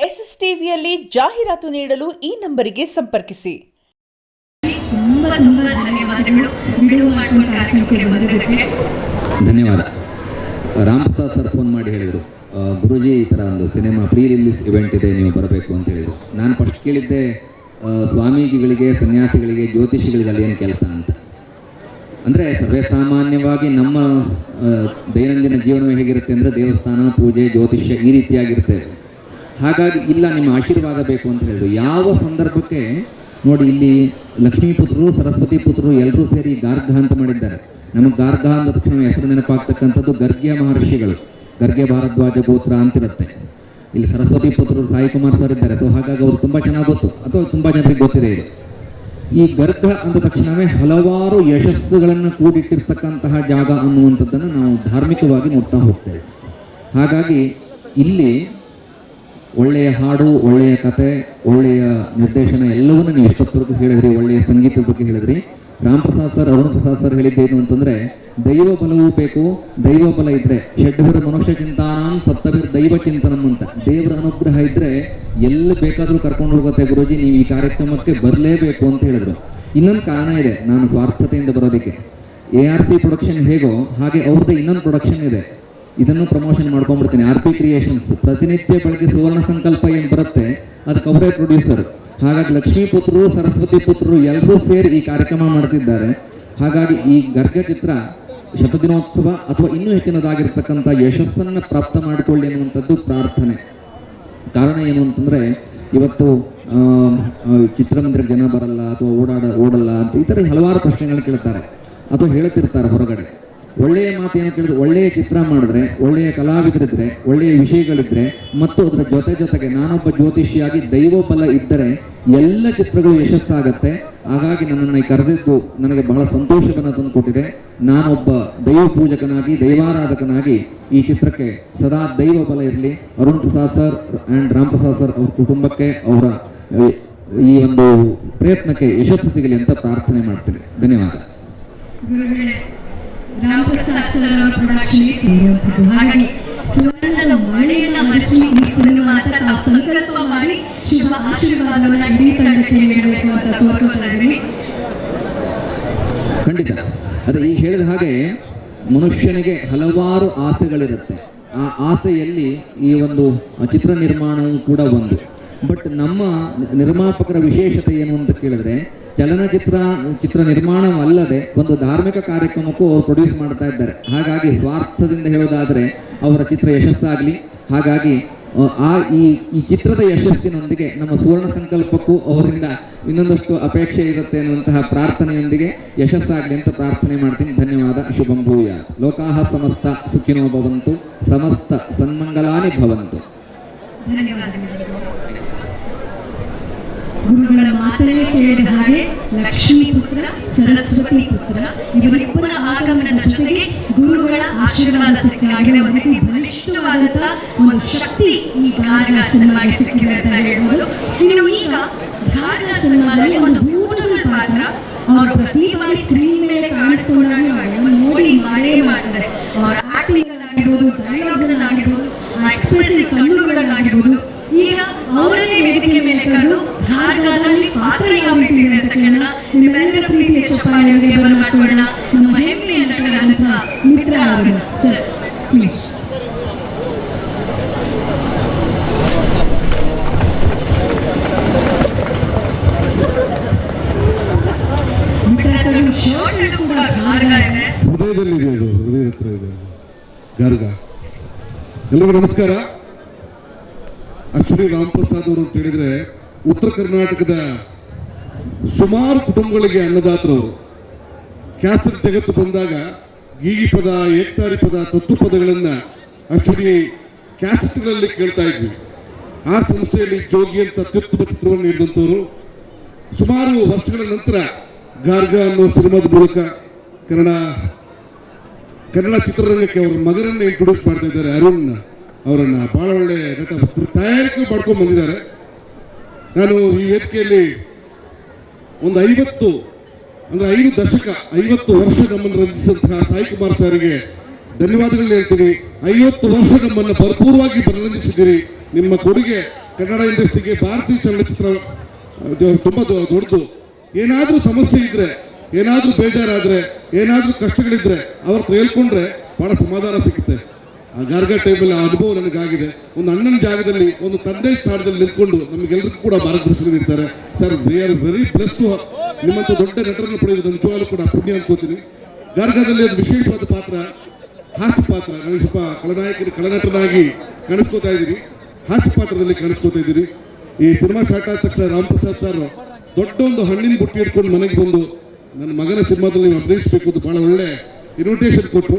S S ಟಿವಿಯಲ್ಲಿ ಜಾಹೀರಾತು ನೀಡಲು ಈ ನಂಬರಿಗೆ ಸಂಪರ್ಕಿಸಿ. ತುಂಬಾ ಧನ್ಯವಾದಗಳು. ಧನ್ಯವಾದ. ರಾಮ್ ಪ್ರಸಾದ್ ಸರ್ ಫೋನ್ ಮಾಡಿ ಹೇಳಿದರು, ಗುರುಜಿ ಈ ಥರ ಒಂದು ಸಿನಿಮಾ ಪ್ರೀ ರಿಲೀಸ್ ಇವೆಂಟ್ ಇದೆ, ನೀವು ಬರಬೇಕು ಅಂತ ಹೇಳಿದರು. ನಾನು ಫಸ್ಟ್ ಕೇಳಿದ್ದೆ ಸ್ವಾಮೀಜಿಗಳಿಗೆ, ಸನ್ಯಾಸಿಗಳಿಗೆ, ಜ್ಯೋತಿಷಿಗಳಿಗೆ ಅಲ್ಲಿ ಏನು ಕೆಲಸ ಅಂತ. ಅಂದರೆ ಸರ್ವೇ ಸಾಮಾನ್ಯವಾಗಿ ನಮ್ಮ ದೈನಂದಿನ ಜೀವನವೇ ಹೇಗಿರುತ್ತೆ ಅಂದರೆ ದೇವಸ್ಥಾನ, ಪೂಜೆ, ಜ್ಯೋತಿಷ್ಯ ಈ ರೀತಿಯಾಗಿರುತ್ತೆ. ಹಾಗಾಗಿ ಇಲ್ಲ, ನಿಮ್ಮ ಆಶೀರ್ವಾದ ಬೇಕು ಅಂತ ಹೇಳಿದ್ರು. ಯಾವ ಸಂದರ್ಭಕ್ಕೆ ನೋಡಿ, ಇಲ್ಲಿ ಲಕ್ಷ್ಮೀ ಪುತ್ರರು, ಸರಸ್ವತಿ ಪುತ್ರರು ಎಲ್ಲರೂ ಸೇರಿ ಗಾರ್ಗ ಅಂತ ಮಾಡಿದ್ದಾರೆ. ನಮಗೆ ಗಾರ್ಗ ಅಂದ ತಕ್ಷಣ ಹೆಸರು ನೆನಪಾಗ್ತಕ್ಕಂಥದ್ದು ಗರ್ಗ್ಯ ಮಹರ್ಷಿಗಳು, ಗರ್ಗ್ಯ ಭಾರದ್ವಾಜ ಗೋತ್ರ ಅಂತಿರುತ್ತೆ. ಇಲ್ಲಿ ಸರಸ್ವತಿ ಪುತ್ರರು ಸಾಯಿ ಕುಮಾರ್ ಸರ್ ಇದ್ದಾರೆ. ಸೊ ಹಾಗಾಗಿ ಅವರು ತುಂಬ ಚೆನ್ನಾಗಿ ಗೊತ್ತು, ಅಥವಾ ತುಂಬ ಜನರಿಗೆ ಗೊತ್ತಿದೆ ಇದು. ಈ ಗರ್ಗ ಅಂದ ತಕ್ಷಣವೇ ಹಲವಾರು ಯಶಸ್ಸುಗಳನ್ನು ಕೂಡಿಟ್ಟಿರ್ತಕ್ಕಂತಹ ಜಾಗ ಅನ್ನುವಂಥದ್ದನ್ನು ನಾವು ಧಾರ್ಮಿಕವಾಗಿ ನೋಡ್ತಾ ಹೋಗ್ತೇವೆ. ಹಾಗಾಗಿ ಇಲ್ಲಿ ಒಳ್ಳೆಯ ಹಾಡು, ಒಳ್ಳೆಯ ಕತೆ, ಒಳ್ಳೆಯ ನಿರ್ದೇಶನ ಎಲ್ಲವನ್ನೂ ನೀವು ಇಷ್ಟೊತ್ತವರೆಗೂ ಹೇಳಿದ್ರಿ. ಒಳ್ಳೆಯ ಸಂಗೀತದ ಬಗ್ಗೆ ಹೇಳಿದ್ರಿ. ರಾಮ್ ಪ್ರಸಾದ್ ಸರ್, ಅರುಣ್ ಪ್ರಸಾದ್ ಸರ್ ಹೇಳಿದ್ದೇನು ಅಂತಂದರೆ, ದೈವ ಬಲವೂ ಬೇಕು. ದೈವ ಬಲ ಇದ್ದರೆ ಷಡ್ಭಿರ್ ಮನುಷ್ಯ ಚಿಂತಾನಾಂ ಸಪ್ತಭಿರ್ ದೈವ ಚಿಂತನಂ ಅಂತ, ದೇವರ ಅನುಗ್ರಹ ಇದ್ದರೆ ಎಲ್ಲಿ ಬೇಕಾದರೂ ಕರ್ಕೊಂಡು ಹೋಗುತ್ತೆ ಗುರುಜಿ, ನೀವು ಈ ಕಾರ್ಯಕ್ರಮಕ್ಕೆ ಬರಲೇಬೇಕು ಅಂತ ಹೇಳಿದರು. ಇನ್ನೊಂದು ಕಾರಣ ಇದೆ, ನಾನು ಸ್ವಾರ್ಥತೆಯಿಂದ ಬರೋದಕ್ಕೆ. ARC ಪ್ರೊಡಕ್ಷನ್ ಹೇಗೋ ಹಾಗೆ ಅವ್ರದ್ದು ಇನ್ನೊಂದು ಪ್ರೊಡಕ್ಷನ್ ಇದೆ, ಇದನ್ನು ಪ್ರಮೋಷನ್ ಮಾಡ್ಕೊಂಡ್ಬಿಡ್ತೀನಿ. RP creations. ಪ್ರತಿನಿತ್ಯ ಬೆಳಗ್ಗೆ ಸುವರ್ಣ ಸಂಕಲ್ಪ ಏನು ಬರುತ್ತೆ ಅದಕ್ಕೆ ಅವರೇ ಪ್ರೊಡ್ಯೂಸರ್. ಹಾಗಾಗಿ ಲಕ್ಷ್ಮೀ ಪುತ್ರರು, ಸರಸ್ವತಿ ಪುತ್ರರು ಎಲ್ಲರೂ ಸೇರಿ ಈ ಕಾರ್ಯಕ್ರಮ ಮಾಡ್ತಿದ್ದಾರೆ. ಹಾಗಾಗಿ ಈ ಗರ್ಗ ಚಿತ್ರ ಶತದಿನೋತ್ಸವ ಅಥವಾ ಇನ್ನೂ ಹೆಚ್ಚಿನದಾಗಿರ್ತಕ್ಕಂಥ ಯಶಸ್ಸನ್ನು ಪ್ರಾಪ್ತ ಮಾಡಿಕೊಳ್ಳಿ ಅನ್ನುವಂಥದ್ದು ಪ್ರಾರ್ಥನೆ. ಕಾರಣ ಏನು ಅಂತಂದರೆ, ಇವತ್ತು ಚಿತ್ರಮಂದಿರಕ್ಕೆ ಜನ ಬರಲ್ಲ ಅಥವಾ ಓಡಲ್ಲ ಅಂತ ಈ ಥರ ಹಲವಾರು ಪ್ರಶ್ನೆಗಳು ಕೇಳ್ತಾರೆ ಅಥವಾ ಹೇಳ್ತಿರ್ತಾರೆ ಹೊರಗಡೆ. ಒಳ್ಳೆಯ ಮಾತೇನು ಕೇಳಿದ್ರೆ, ಒಳ್ಳೆಯ ಚಿತ್ರ ಮಾಡಿದ್ರೆ, ಒಳ್ಳೆಯ ಕಲಾವಿದರಿದ್ದರೆ, ಒಳ್ಳೆಯ ವಿಷಯಗಳಿದ್ದರೆ ಮತ್ತು ಅದರ ಜೊತೆಗೆ ನಾನೊಬ್ಬ ಜ್ಯೋತಿಷಿಯಾಗಿ ದೈವ ಬಲ ಇದ್ದರೆ ಎಲ್ಲ ಚಿತ್ರಗಳು ಯಶಸ್ಸಾಗತ್ತೆ. ಹಾಗಾಗಿ ನನ್ನನ್ನು ಕರೆದಿದ್ದು ನನಗೆ ಬಹಳ ಸಂತೋಷವನ್ನು ತಂದುಕೊಟ್ಟಿದೆ. ನಾನೊಬ್ಬ ದೈವ ಪೂಜಕನಾಗಿ, ದೈವಾರಾಧಕನಾಗಿ ಈ ಚಿತ್ರಕ್ಕೆ ಸದಾ ದೈವ ಬಲ ಇರಲಿ. Arun Prasad sir and Ram Prasad sir ಅವ್ರ ಕುಟುಂಬಕ್ಕೆ, ಅವರ ಈ ಒಂದು ಪ್ರಯತ್ನಕ್ಕೆ ಯಶಸ್ಸು ಸಿಗಲಿ ಅಂತ ಪ್ರಾರ್ಥನೆ ಮಾಡ್ತೇನೆ. ಧನ್ಯವಾದ. ರಾಮ್ ಪ್ರಸಾದ್ ಸರ್ ಅವರ ಪ್ರೊಡಕ್ಷನ್ ಸೇರುವಂಥದ್ದು. ಹಾಗಾಗಿ ಸುವರ್ಣದ ಮಳೆಯಿಂದ ಮರೆಸಲಿ ಈ ಸಿನಿಮಾ ಅಂತ ತಾವು ಸಂಕಲ್ಪ ಮಾಡಿ ಶುಭ ಆಶೀರ್ವಾದವನ್ನು ಇಡೀ ತಂಡಕ್ಕೆ ನೀಡಬೇಕು ಅಂತ ಕೋರ್ಕೊಳ್ತಾ ಇದ್ದೀನಿ. ಖಂಡಿತ. ಅದೇ ಈಗ ಹೇಳಿದ ಹಾಗೆ ಮನುಷ್ಯನಿಗೆ ಹಲವಾರು ಆಸೆಗಳಿರುತ್ತೆ. ಆ ಆಸೆಯಲ್ಲಿ ಈ ಒಂದು ಚಿತ್ರ ನಿರ್ಮಾಣವೂ ಕೂಡ ಒಂದು. ಬಟ್ ನಮ್ಮ ನಿರ್ಮಾಪಕರ ವಿಶೇಷತೆ ಏನು ಅಂತ ಕೇಳಿದ್ರೆ, ಚಿತ್ರ ನಿರ್ಮಾಣವಲ್ಲದೆ ಒಂದು ಧಾರ್ಮಿಕ ಕಾರ್ಯಕ್ರಮಕ್ಕೂ ಅವರು ಪ್ರೊಡ್ಯೂಸ್ ಮಾಡ್ತಾ ಇದ್ದಾರೆ. ಹಾಗಾಗಿ ಸ್ವಾರ್ಥದಿಂದ ಹೇಳೋದಾದರೆ ಅವರ ಚಿತ್ರ ಯಶಸ್ಸಾಗಲಿ. ಹಾಗಾಗಿ ಈ ಚಿತ್ರದ ಯಶಸ್ಸಿನೊಂದಿಗೆ ನಮ್ಮ ಸುವರ್ಣ ಸಂಕಲ್ಪಕ್ಕೂ ಅವರಿಂದ ಇನ್ನೊಂದಷ್ಟು ಅಪೇಕ್ಷೆ ಇರುತ್ತೆ ಅನ್ನುವಂತಹ ಪ್ರಾರ್ಥನೆಯೊಂದಿಗೆ ಯಶಸ್ಸಾಗಲಿ ಅಂತ ಪ್ರಾರ್ಥನೆ ಮಾಡ್ತೀನಿ. ಧನ್ಯವಾದ. ಶುಭಂ ಭೂಯಾತ್. ಲೋಕಾಹ ಸಮಸ್ತ ಸುಖಿನೋ ಭವಂತು, ಸಮಸ್ತ ಸನ್ಮಂಗಲಾನಿ ಭವಂತು. ಗುರುಗಳ ಮಾತಲ್ಲೇ ಕೇಳಿದ ಹಾಗೆ ಲಕ್ಷ್ಮೀ ಪುತ್ರ, ಸರಸ್ವತಿ ಪುತ್ರ ಇವರಿಬ್ಬರ ಆಗಮನದ ಜೊತೆಗೆ ಗುರುಗಳ ಆಶೀರ್ವಾದ ಸಿಕ್ಕಾಗಿದೆ. ಅವರಿಗೆ ಬಲಿಷ್ಠವಾದಂತಹ ಒಂದು ಶಕ್ತಿ ಈ ಗಾರ್ಗ ಸಿನಿಮಾಗೆ ಸಿಕ್ಕಿದೆ ಅಂತ ಹೇಳ್ಬೋದು. ಇನ್ನು ಈಗ ಗಾರ್ಗ ಸಿನಿಮಾದಲ್ಲಿ ಒಂದು ಬ್ಯೂಟಿಫುಲ್ ಪಾತ್ರ, ಅವರು ಪ್ರತಿ ಬಾರಿ ಸ್ಕ್ರೀನ್ ಮೇಲೆ ಕಾಣಿಸ್ಕೊಂಡಾಗ ನೋಡಿ ಮಾಡೇ ಮಾಡ್ತಾರೆ. ಅವರ ಆಕ್ಟಿಂಗ್ ಆಗಿರ್ಬೋದು, ಡೈಲಾಗ್ಸ್ ಆಗಿರ್ಬೋದು, ಎಕ್ಸ್ಪ್ರೆಸಿವ್ ಕಣ್ಣುಗಳಾಗಿರ್ಬೋದು. ಈಗ ಅವರನ್ನೇ ವೇದಿಕೆ ಮೇಲೆ ಕರೆದು ಗಾರ್ಗದಲ್ಲಿ ಪಾತ್ರ ಯಾವ ರೀತಿ ಇದೆ ಅಂತ ಕೇಳೋಣ. ನಿಮ್ಮೆಲ್ಲರ ಪ್ರೀತಿಯ ಚಪ್ಪಾಳೆಗೆ ಬರಮಾಡೋಣ ನಮ್ಮ ಹೆಮ್ಮೆಯ ನಟರಾದಂತಹ ಮಿತ್ರ ಅವರು. Sir please. Mitra sir, shirt ಕೂಡ ಗಾರ್ಗ ಇದೆ, ಹೃದಯದಲ್ಲಿದೆ, ಇದು ಹೃದಯದ ಹತ್ರ ಇದೆ ಗಾರ್ಗ. ಎಲ್ಲರಿಗೂ ನಮಸ್ಕಾರ. ಅಶ್ವಿನಿ ರಾಮ್ ಪ್ರಸಾದ್ ಅವರು ಅಂತ ಹೇಳಿದ್ರೆ ಉತ್ತರ ಕರ್ನಾಟಕದ ಸುಮಾರು ಕುಟುಂಬಗಳಿಗೆ ಅನ್ನದಾತರವರು. ಕ್ಯಾಸೆಟ್ ಜಗತ್ತು ಬಂದಾಗ ಗೀಗಿ ಪದ, ಏಕ್ತಾರಿ ಪದ, ತತ್ವ ಪದಗಳನ್ನು ಅಶ್ವಿನಿ ಕ್ಯಾಸೆಟ್ಗಳಲ್ಲಿ ಕೇಳ್ತಾ ಇದ್ವಿ. ಆ ಸಂಸ್ಥೆಯಲ್ಲಿ ಜೋಗಿ ಅಂತ ಅತ್ಯುತ್ತಮ ಚಿತ್ರವನ್ನು ನೀಡಿದಂಥವರು. ಸುಮಾರು ವರ್ಷಗಳ ನಂತರ ಗಾರ್ಗ ಅನ್ನೋ ಸಿನಿಮಾದ ಮೂಲಕ ಕನ್ನಡ ಚಿತ್ರರಂಗಕ್ಕೆ ಅವರ ಮಗನನ್ನು ಇಂಟ್ರೊಡ್ಯೂಸ್ ಮಾಡ್ತಾ ಇದ್ದಾರೆ. ಅರುಣ್ ಅವರನ್ನು ಭಾಳ ಒಳ್ಳೆ ನಟ ತಯಾರಿಕೆ ಮಾಡ್ಕೊಂಡು ಬಂದಿದ್ದಾರೆ. ನಾನು ಈ ವೇದಿಕೆಯಲ್ಲಿ ಒಂದು 5 ದಶಕ 50 ವರ್ಷ ನಮ್ಮನ್ನು ರಂಜಿಸಿದಂತಹ ಸಾಯಿ ಕುಮಾರ್ ಸಾರಿಗೆ ಧನ್ಯವಾದಗಳನ್ನ ಹೇಳ್ತೀನಿ. 50 ವರ್ಷ ನಮ್ಮನ್ನು ಭರಪೂರವಾಗಿ ರಂಜಿಸಿದ್ದೀರಿ. ನಿಮ್ಮ ಕೊಡುಗೆ ಕನ್ನಡ ಇಂಡಸ್ಟ್ರಿಗೆ, ಭಾರತೀಯ ಚಲನಚಿತ್ರ ತುಂಬ ದೊಡ್ಡದು. ಏನಾದರೂ ಸಮಸ್ಯೆ ಇದ್ದರೆ, ಏನಾದರೂ ಬೇಜಾರಾದರೆ, ಏನಾದರೂ ಕಷ್ಟಗಳಿದ್ದರೆ ಅವ್ರ ಹತ್ರ ಹೇಳ್ಕೊಂಡ್ರೆ ಭಾಳ ಸಮಾಧಾನ ಸಿಗುತ್ತೆ. ಆ ಗಾರ್ಗ ಟೈಮಲ್ಲಿ ಆ ಅನುಭವ ನನಗಾಗಿದೆ. ಒಂದು ಅಣ್ಣನ ಜಾಗದಲ್ಲಿ, ಒಂದು ತಂದೆ ಸ್ಥಾನದಲ್ಲಿ ನಿಂತ್ಕೊಂಡು ನಮಗೆಲ್ಲರಿಗೂ ಕೂಡ ಮಾರ್ಗದರ್ಶನ ನೀಡ್ತಾರೆ. Sir, we are very bless to ನಿಮ್ಮಂಥ ದೊಡ್ಡ ನಟರನ್ನು ಪಡೆಯೋದು ನಿಜವಾಗ್ಲೂ ಕೂಡ ಪುಣ್ಯ ಅನ್ಕೋತೀನಿ. ಗಾರ್ಗದಲ್ಲಿ ಅದು ವಿಶೇಷವಾದ ಪಾತ್ರ, ಹಾಸ್ಯ ಪಾತ್ರ. ನನಗೆ ಸ್ವಲ್ಪ ಕಳನಟನಾಗಿ ಕಾಣಿಸ್ಕೋತಾ ಇದ್ದೀನಿ, ಹಾಸ್ಯ ಪಾತ್ರದಲ್ಲಿ ಕಾಣಿಸ್ಕೋತಾ ಇದ್ದೀನಿ. ಈ ಸಿನಿಮಾ ಸ್ಟಾರ್ಟ್ ಆದ ತಕ್ಷಣ ರಾಮ್ ಪ್ರಸಾದ್ ಸರ್ ದೊಡ್ಡ ಒಂದು ಹಣ್ಣಿನ ಬುಟ್ಟಿ ಇಟ್ಕೊಂಡು ಮನೆಗೆ ಬಂದು ನನ್ನ ಮಗನ ಸಿನಿಮಾದಲ್ಲಿ ನೀವು ಅಭಿನಯಿಸಬೇಕು ಅಂತ ಭಾಳ ಒಳ್ಳೆ ಇನ್ವಿಟೇಷನ್ ಕೊಟ್ಟರು.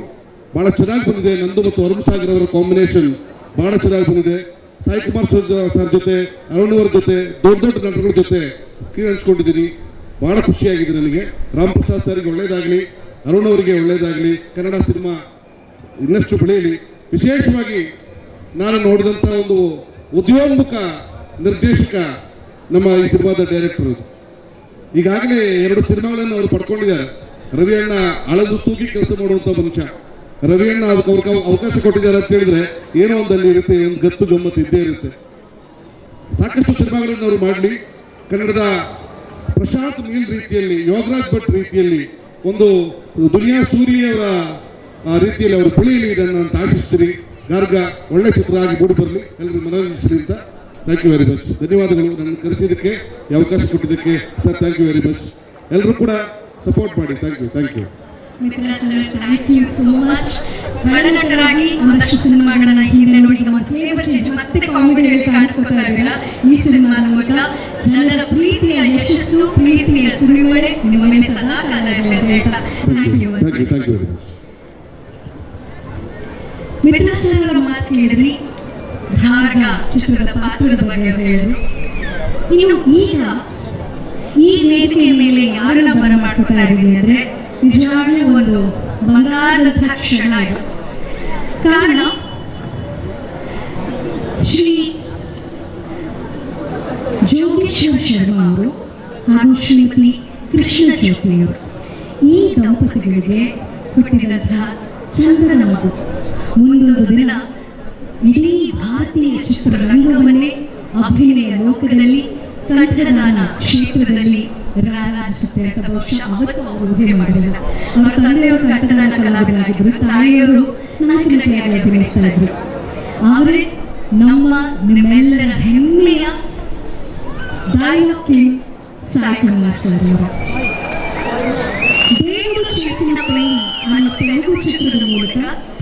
ಭಾಳ ಚೆನ್ನಾಗಿ ಬಂದಿದೆ. ನಂದು ಮತ್ತು ಅರುಣ್ ಸಾಗರ್ ಅವರ ಕಾಂಬಿನೇಷನ್ ಭಾಳ ಚೆನ್ನಾಗಿ ಬಂದಿದೆ. ಸಾಯಿ ಕುಮಾರ್ ಸರ್ ಜೊತೆ, ಅರುಣ್ ಅವರ ಜೊತೆ, ದೊಡ್ಡ ದೊಡ್ಡ ನಟಗಳ ಜೊತೆ ಸ್ಕ್ರೀನ್ ಹಂಚ್ಕೊಂಡಿದ್ದೀನಿ. ಭಾಳ ಖುಷಿಯಾಗಿದೆ ನನಗೆ. ರಾಮ್ ಪ್ರಸಾದ್ ಸರ್ಗೆ ಒಳ್ಳೇದಾಗಲಿ, ಅರುಣ್ ಅವರಿಗೆ ಒಳ್ಳೇದಾಗಲಿ, ಕನ್ನಡ ಸಿನಿಮಾ ಇನ್ನಷ್ಟು ಬೆಳೆಯಲಿ. ವಿಶೇಷವಾಗಿ ನಾನು ನೋಡಿದಂಥ ಒಂದು ಉದ್ಯೋನ್ಮುಖ ನಿರ್ದೇಶಕ ನಮ್ಮ ಈ ಸಿನಿಮಾದ ಡೈರೆಕ್ಟರ್. ಈಗಾಗಲೇ 2 ಸಿನಿಮಾಗಳನ್ನು ಅವರು ಪಡ್ಕೊಂಡಿದ್ದಾರೆ. ರವಿ ಅಣ್ಣ ಅಳದು ತೂಗಿ ಕೆಲಸ ಮಾಡುವಂಥ ಮನುಷ್ಯ. ರವಿ ಅಣ್ಣ ಅದಕ್ಕೆ ಅವ್ರಿಗೆ ಅವಕಾಶ ಕೊಟ್ಟಿದ್ದಾರೆ ಅಂತ ಹೇಳಿದ್ರೆ ಏನೋ ಒಂದಲ್ಲಿ ಇರುತ್ತೆ, ಒಂದು ಗತ್ತು ಗಮ್ಮತ್ತು ಇದ್ದೇ ಇರುತ್ತೆ. ಸಾಕಷ್ಟು ಸಿನಿಮಾಗಳನ್ನು ಅವರು ಮಾಡಲಿ. ಕನ್ನಡದ ಪ್ರಶಾಂತ್ ನೀಲ್ ರೀತಿಯಲ್ಲಿ, ಯೋಗರಾಜ್ ಭಟ್ ರೀತಿಯಲ್ಲಿ, ಒಂದು ದುನಿಯಾ ಸೂರಿಯವರ ರೀತಿಯಲ್ಲಿ ಅವರು ಬೆಳೆಯಲಿ ನಾನು ಆಶಿಸ್ತೀನಿ. ಗಾರ್ಗ ಒಳ್ಳೆ ಚಿತ್ರ ಆಗಿ ಮೂಡಿ ಬರಲಿ, ಎಲ್ಲರಿಗೂ ಮನರಂಜಿಸಲಿ ಅಂತ. Thank you very much. ಧನ್ಯವಾದಗಳು ನನ್ನ ಕರೆಸಿದ್ದಕ್ಕೆ, ಈ ಅವಕಾಶ ಕೊಟ್ಟಿದ್ದಕ್ಕೆ sir. Thank you very much. ಎಲ್ಲರೂ ಕೂಡ ಸಪೋರ್ಟ್ ಮಾಡಿ. Thank you, thank you. Mitra sir, thank you so much. ಕನ್ನಡರಾಗಿ ಒಂದಷ್ಟು ಸಿನಿಮಾಗಳನ್ನ ಹಿಂದೆ ನೋಡಿ ಫ್ಲೇವರ್ ಚೇಂಜ್ ಮತ್ತೆ ಕಾಮಿಡಿಯಲ್ಲಿ ಕಾಣಿಸ್ಕೊತಾ ಇದ್ದೀರಾ. ಈ ಸಿನಿಮಾದ ಮೂಲಕ ಜನರ ಪ್ರೀತಿಯ ಯಶಸ್ಸು, ಪ್ರೀತಿಯ ಸಿನಿಮಾಗಳೇ ನಿಮ್ಮ ಮೇಲೆ ಸದಾ ಕಾಲ ಇರಲಿ ಅಂತ ಹೇಳ್ತಾ thank you. Thank you, thank you very much. Mitra sir ಅವರ ಮಾತು ಕೇಳಿದ್ರಿ, ಭಾಗ ಚಿತ್ರದ ಪಾತ್ರದ ಬಗ್ಗೆ ಹೇಳಿದ್ರು. ಇನ್ನು ಈಗ ಈ ವೇದಿಕೆಯ ಮೇಲೆ ಯಾರನ್ನ ಬರಮಾಡ್ಕೊತಾ ಇದ್ದೀವಿ ಅಂದ್ರೆ ನಿಜವಾಗ್ಲೂ ಒಂದು ಬಂಗಾರದಂತಹ ಕ್ಷಣ ಇದು. ಕಾರಣ ಶ್ರೀ ಜೋಗೇಶ್ವರ ಶರ್ಮಾ ಅವರು ಹಾಗೂ ಶ್ರೀಮತಿ ಕೃಷ್ಣ ಜ್ಯೋತಿ ಅವರು, ಈ ದಂಪತಿಗಳಿಗೆ ಹುಟ್ಟಿದಂತಹ ಚಂದದ ಮಗು ಮುಂದೊಂದು ದಿನ ಇಡೀ ಭಾರತೀಯ ಚಿತ್ರರಂಗವನ್ನೇ ಅಭಿನಯ ಲೋಕದಲ್ಲಿ, ಕಂಠದಾನ ಕ್ಷೇತ್ರದಲ್ಲಿ ರಾರಾಜಿಸುತ್ತೆ ಅಂತ ಬಹುಶಃ ಅವತ್ತು ಅವರು ಊಹೆ ಮಾಡಿರಲಿಲ್ಲ. ಅವರ ತಂದೆಯವರು ಕಂಠದಾನ ಕಲಾವಿದರಾಗಿದ್ದರು, ತಾಯಿಯವರು ನಾಯಕನಟಿಯಾಗಿ ಅಭಿನಯಿಸ್ತಾ ಇದ್ರು. ಅವರೇ ನಿಮ್ಮೆಲ್ಲರ ಹೆಮ್ಮೆಯ dialogue king Sai Kumar sir ಅವರು. ದೇವರು ಚೇಸಿನ ಪೆಳ್ಳಿ ಅನ್ನೋ ತೆಲುಗು ಚಿತ್ರದ ಮೂಲಕ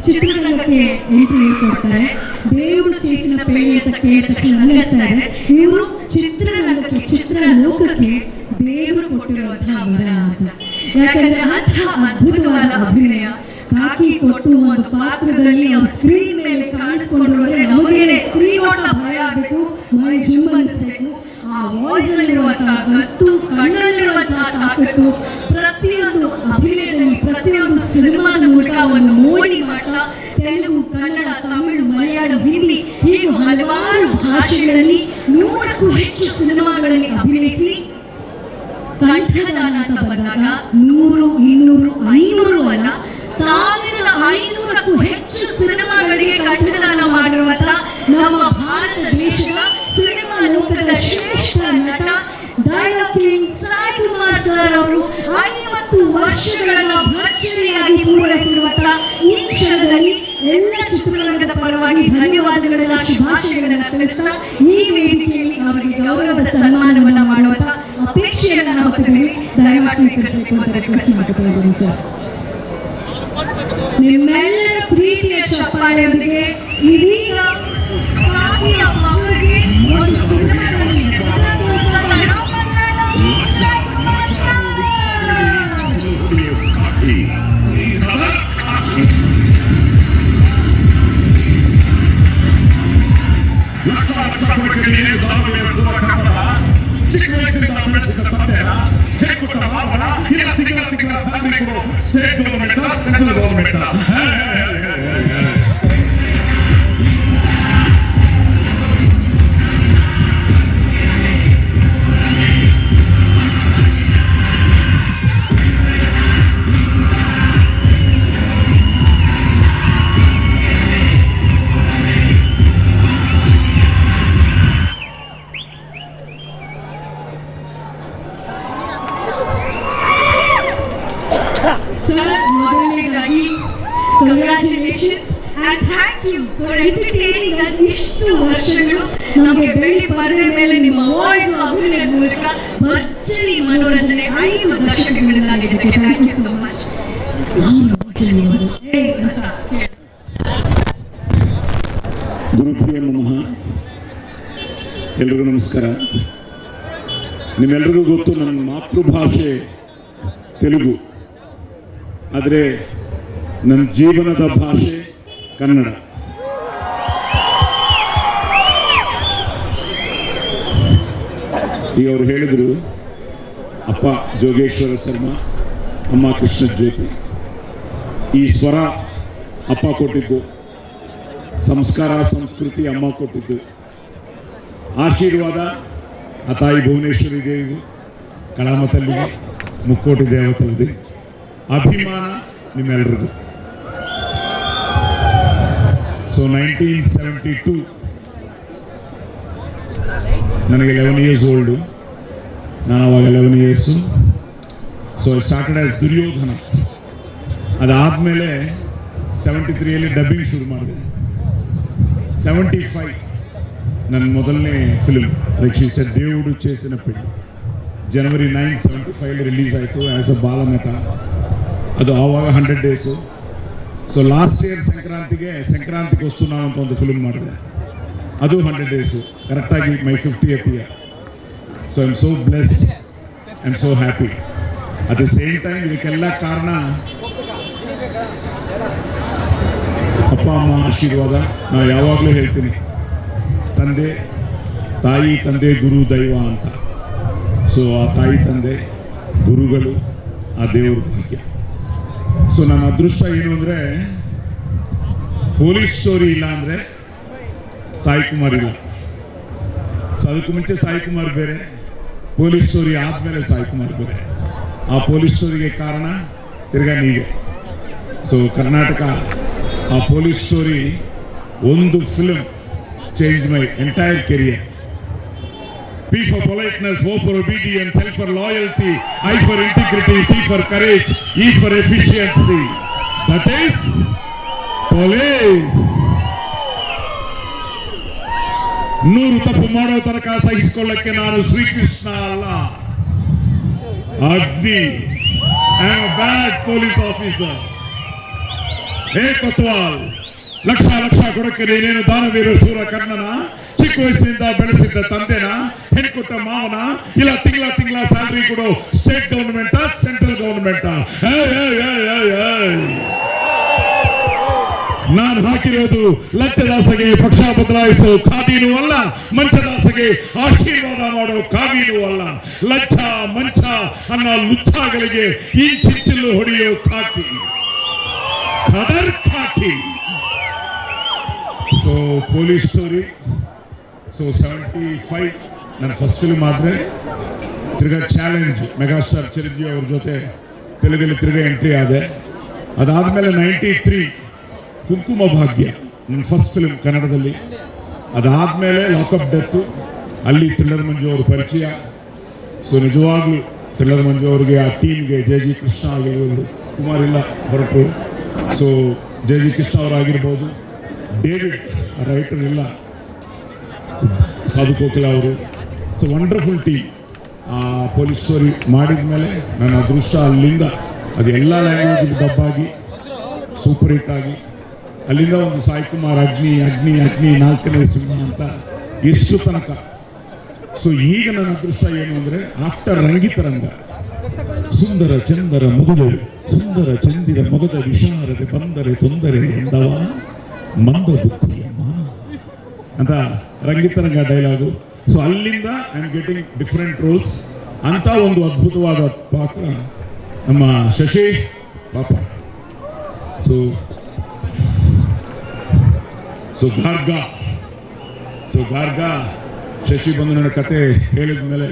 ಚಿತ್ರರಂಗಕ್ಕೆ ಎಂಟ್ರಿ ಕೊಡ್ತಾರೆ. ದೇವರು ಚೇಸಿನ ಪೆಳ್ಳಿ ಅಂತ ಕೇಳಿದ ತಕ್ಷಣ ಅನಿಸ್ತಾ ಇದೆ ಇವರು ಚಿತ್ರರಂಗಕ್ಕೆ, ಚಿತ್ರಲೋಕಕ್ಕೆ ದೇವರು ಕೊಟ್ಟಿರುವಂತಹ ವರ ಅಂತ. ಯಾಕಂದ್ರೆ ಅಂತಹ ಅದ್ಭುತವಾದ ಅಭಿನಯ. ಕಾಕಿ ಕೊಟ್ಟು ಒಂದು ಪಾತ್ರದಲ್ಲಿ ಅವ್ರ ಸ್ಕ್ರೀನ್ ಮೇಲೆ ಕಾಣಿಸ್ಕೊಂಡ್ರು ಅಂದ್ರೆ ನಮಗೆ ಸ್ಕ್ರೀನ್ ನೋಟ ಭಯ ಆಗಬೇಕು, ಮೈ ಜುಮ್ ಅನ್ನಿಸ್ಬೇಕು. ಆ ವಾಯ್ಸ್ ಅಲ್ಲಿರುವಂತಹ ಗತ್ತು, ಕಣ್ಣಲ್ಲಿರುವಂತಹ ತಾಕತ್ತು, ಪ್ರತಿಯೊಂದು ಅಭಿನಯದಲ್ಲಿ, ಪ್ರತಿಯೊಂದು ಸಿನಿಮಾದ ಮೂಲಕ ಒಂದು ಮೋಡಿ ಮಾಡ್ತಾ ತೆಲುಗು, ಕನ್ನಡ, ತಮಿಳು, ಮಲಯಾಳಂ, ಹಿಂದಿ ಹೀಗೆ ಹಲವಾರು ಭಾಷೆಗಳಲ್ಲಿ 100ಕ್ಕೂ ಹೆಚ್ಚು ಸಿನಿಮಾಗಳಲ್ಲಿ ಅಭಿನಯಿಸಿ ಕಂಠದಾನ ಅಂತ ಬಂದಾಗ 100, 200, 500 ಅಲ್ಲ 1500ಕ್ಕೂ ಹೆಚ್ಚು ಸಿನಿಮಾಗಳಿಗೆ ಕಂಠದಾನ ಮಾಡಿರುವಂತಹ ನಮ್ಮ ಭಾರತ ದೇಶದ ಸಿನಿಮಾ ಲೋಕದ ಶ್ರೇಷ್ಠ ನಟ dialogue king Sai Kumar sir ಅವರು 50 ವರ್ಷಗಳನ್ನ ಭರ್ಜರಿಯಾಗಿ ಪೂರೈಸಿರುವಂತಹ ಈ ಕ್ಷಣದಲ್ಲಿ ಎಲ್ಲ ಚಿತ್ರರಂಗದ ಪರವಾಗಿ ಧನ್ಯವಾದಗಳನ್ನ, ಶುಭಾಶಯಗಳನ್ನ ತಿಳಿಸ್ತಾ ಈ ವೇದಿಕೆಯಲ್ಲಿ ಅವರಿಗೆ ಗೌರವದ ಸನ್ಮಾನವನ್ನ ಮಾಡುವಂತ ಅಪೇಕ್ಷೆಯನ್ನು ನಾವು ಹೊತ್ತಿದ್ದೀವಿ. ದಯಮಾಡಿ ಸ್ವೀಕರಿಸಬೇಕು ಅಂತ ರಿಕ್ವೆಸ್ಟ್ ಮಾಡ್ತಾ ಇದ್ದೀನಿ ಸರ್. ನಿಮ್ಮೆಲ್ಲರ ಪ್ರೀತಿಯ ಚಪ್ಪಾಳೆಯೊಂದಿಗೆ ಇದೀಗ ಕಾಕಿಯ ಅವರಿಗೆ ಒಂದು ಸಿನಿಮಾದಲ್ಲಿ state government, central government you for entertaining us. ಇಷ್ಟು ವರ್ಷಗಳು ನಮಗೆ ಬೆಳ್ಳಿ ಪರದೆ ಮೇಲೆ ನಿಮ್ಮ ವಾಯ್ಸ್ ಅಭಿನಯ ಮೂಲಕ ಭರ್ಜರಿ ಮನೋರಂಜನೆ 5 ದಶಕಗಳಿಂದಾಗಿದೆ. Thank you so much. ಗುರುಪ್ರಿಯ ನಮಃ. ಎಲ್ರಿಗೂ ನಮಸ್ಕಾರ. ನಿಮ್ಮೆಲ್ರಿಗೂ ಗೊತ್ತು ನನ್ನ ಮಾತೃಭಾಷೆ ತೆಲುಗು, ಆದರೆ ನನ್ನ ಜೀವನದ ಭಾಷೆ ಕನ್ನಡ. ಈಗ ಅವರು ಹೇಳಿದರು, ಅಪ್ಪ ಜೋಗೇಶ್ವರ ಶರ್ಮಾ, ಅಮ್ಮ ಕೃಷ್ಣ ಜ್ಯೋತಿ. ಈ ಸ್ವರ ಅಪ್ಪ ಕೊಟ್ಟಿದ್ದು, ಸಂಸ್ಕಾರ ಸಂಸ್ಕೃತಿ ಅಮ್ಮ ಕೊಟ್ಟಿದ್ದು, ಆಶೀರ್ವಾದ ಆ ತಾಯಿ ಭುವನೇಶ್ವರಿ ದೇವಿಗೂ, ಕಳಾಮತಲ್ಲಿಗೆ, ಮುಕ್ಕೋಟಿ ದೇವತಲ್ಲಿದೆ, ಅಭಿಮಾನ ನಿಮ್ಮೆಲ್ಲರಿಗೂ. ಸೊ 1972 ನನಗೆ 11 ಇಯರ್ಸ್ ಓಲ್ಡು. ನಾನು ಅವಾಗ 11 years. So I started as Duryodhana. ಅದಾದಮೇಲೆ 73ಯಲ್ಲಿ ಡಬ್ಬಿಂಗ್ ಶುರು ಮಾಡಿದೆ. 75 ನನ್ನ ಮೊದಲನೇ ಫಿಲ್ಮ್ ಲೈಕ್ ಶಿ ಸೆಡ್ దేవుడు చేసిన పెళ్లి. January 9, 75 ರಿಲೀಸ್ ಆಯಿತು ಆ್ಯಸ್ ಅ ಬಾಲನಟ. ಅದು ಆವಾಗ 100 ಡೇಸು. ಸೊ ಲಾಸ್ಟ್ ಇಯರ್ ಸಂಕ್ರಾಂತಿಗೆ ವస్తున్నాವು ಅಂತ ಒಂದು ಫಿಲ್ಮ್ ಮಾಡಿದೆ, ಅದು 100 ಡೇಸು, ಕರೆಕ್ಟಾಗಿ ಮೈ 50th year. So I am so blessed, I am so happy. At the same time ಇದಕ್ಕೆಲ್ಲ ಕಾರಣ ಅಪ್ಪ ಅಮ್ಮ ಆಶೀರ್ವಾದ. ನಾವು ಯಾವಾಗಲೂ ಹೇಳ್ತೀನಿ, ತಾಯಿ ತಂದೆ ಗುರು ದೈವ ಅಂತ. ಸೊ ಆ ತಾಯಿ ತಂದೆ ಗುರುಗಳು ಆ ದೇವ್ರ ಭಾಗ್ಯ. ಸೊ ನನ್ನ ಅದೃಷ್ಟ ಏನು ಅಂದರೆ, ಪೊಲೀಸ್ ಸ್ಟೋರಿ ಇಲ್ಲ ಅಂದರೆ ಸಾಯಿ ಕುಮಾರ್ ಇಲ್ಲ. ಸೊ ಅದಕ್ಕೂ ಮುಂಚೆ ಸಾಯಿ ಕುಮಾರ್ ಬೇರೆ, ಪೊಲೀಸ್ ಸ್ಟೋರಿ ಆದಮೇಲೆ ಸಾಯಿ ಕುಮಾರ್ ಬೇರೆ. ಆ ಪೊಲೀಸ್ ಸ್ಟೋರಿಗೆ ಕಾರಣ ತಿರ್ಗಾ ನೀವೇ. ಸೊ ಕರ್ನಾಟಕ ಆ ಪೊಲೀಸ್ ಸ್ಟೋರಿ ಒಂದು film change my entire career. P for politeness, O for obedience, L for loyalty, I for integrity, C for courage, E for efficiency. That is police. 100 ತಪ್ಪು ಮಾಡೋ ತನಕ ಸಹಿಸಿಕೊಳ್ಳಕ್ಕೆ ನಾನು ಶ್ರೀಕೃಷ್ಣ ಅಲ್ಲ, Agni. I am a bad police officer. ಕೊತ್ವಾಲ್, ಲಕ್ಷ ಕೊಡಕ್ಕೆ ನೀನೇನು ದಾನವೀರ ಶೂರ ಕರ್ಣನ? ಚಿಕ್ಕ ವಯಸ್ಸಿನಿಂದ ಬೆಳೆಸಿದ್ದ ತಂದೆನ? ಹೆಣ್ಕೊಟ್ಟ ಮಾವನ? ಇಲ್ಲ ತಿಂಗಳ ಸ್ಯಾಲರಿ ಕೊಡೋ ಸ್ಟೇಟ್ ಗವರ್ಮೆಂಟ್ ಸೆಂಟ್ರಲ್ ಗವರ್ಮೆಂಟ್? ನಾನು ಹಾಕಿರೋದು ಲಂಚದಾಸೆಗೆ ಪಕ್ಷ ಬದಲಾಯಿಸೋ ಖಾದಿನೂ ಅಲ್ಲ, ಮಂಚದಾಸೆಗೆ ಆಶೀರ್ವಾದ ಮಾಡೋ ಕಾವಿನೂ ಅಲ್ಲ. ಲಂಚ ಮಂಚ ಅನ್ನೋ ಲುಚ್ಚಾಗಳಿಗೆ ಇಂಚಿಂಚಲು ಹೊಡೆಯೋ ಖಾಕಿ, ಖದರ್ ಖಾಕಿ. So police story. ಸೊ 75 ನನ್ನ ಫಸ್ಟ್ ಫಿಲ್ಮ್ ಆದರೆ, ತಿರ್ಗಾ ಚಾಲೆಂಜ್ ಮೆಗಾಸ್ಟಾರ್ ಚಿರಂಜೀವಿ ಅವ್ರ ಜೊತೆ ತೆಲುಗಲ್ಲಿ ತಿರ್ಗಾ ಎಂಟ್ರಿ ಆದೆ. ಅದಾದಮೇಲೆ 93 ಕುಂಕುಮ ಭಾಗ್ಯ ನನ್ನ ಫಸ್ಟ್ ಫಿಲ್ಮ್ ಕನ್ನಡದಲ್ಲಿ. ಅದಾದಮೇಲೆ ಲಾಕಪ್ ಡೆತ್ತು, ಅಲ್ಲಿ ಥ್ರಿಲ್ಲರ್ ಮಂಜು ಅವರು ಪರಿಚಯ. ಸೊ ನಿಜವಾಗ್ಲೂ ಥ್ರಿಲ್ಲರ್ ಮಂಜು ಅವರಿಗೆ, ಆ ಟೀಮ್ಗೆ, ಜೆ ಕೃಷ್ಣ ಆಗಿರ್ಬೋದು, ಕುಮಾರ್ ಇಲ್ಲ ಹೊರಟು. ಸೊ ಜೆ ಕೃಷ್ಣ ಅವರಾಗಿರ್ಬೋದು, ಡೇವಿಡ್ ರೈಟರ್ ಇಲ್ಲ, ಸಾಧು ಕೋಕಿಲ ಅವರು. So wonderful team. ಆ ಪೊಲೀಸ್ ಸ್ಟೋರಿ ಮಾಡಿದ ಮೇಲೆ ನನ್ನ ಅದೃಷ್ಟ ಅಲ್ಲಿಂದ ಅದು ಎಲ್ಲ ಲ್ಯಾಂಗ್ವೇಜ್ ಡಬ್ಬಾಗಿ ಸೂಪರ್ ಹಿಟ್ ಆಗಿ, ಅಲ್ಲಿಂದ ಒಂದು ಸಾಯಿ ಕುಮಾರ್ ಅಗ್ನಿ 4ನೇ ಸಿನಿಮಾ ಅಂತ ಎಷ್ಟು ತನಕ. ಸೊ ಈಗ ನನ್ನ ಅದೃಷ್ಟ ಏನು ಅಂದರೆ, ಆಫ್ಟರ್ ರಂಗಿತರಂಗ, ಸುಂದರ ಚಂದರ ಮುಗುಳು, ಸುಂದರ ಚಂದಿರ ಮೊಗದ ವಿಶಾರದೆ ಬಂದರೆ ತೊಂದರೆ ಎಂದವ ಮಂದ ಬುದ್ಧಿಯ ಮಾನವ ಅಂತ ರಂಗಿತರಂಗ ಡೈಲಾಗು. ಸೊ ಅಲ್ಲಿಂದ I am getting different rolls. ಅಂತ ಒಂದು ಅದ್ಭುತವಾದ ಪಾತ್ರ ನಮ್ಮ ಶಶಿ ಪಾಪ. ಸೊ ಗಾರ್ಗ ಶಶಿ ಬಂದು ನನ್ನ ಕತೆ ಹೇಳಿದ ಮೇಲೆ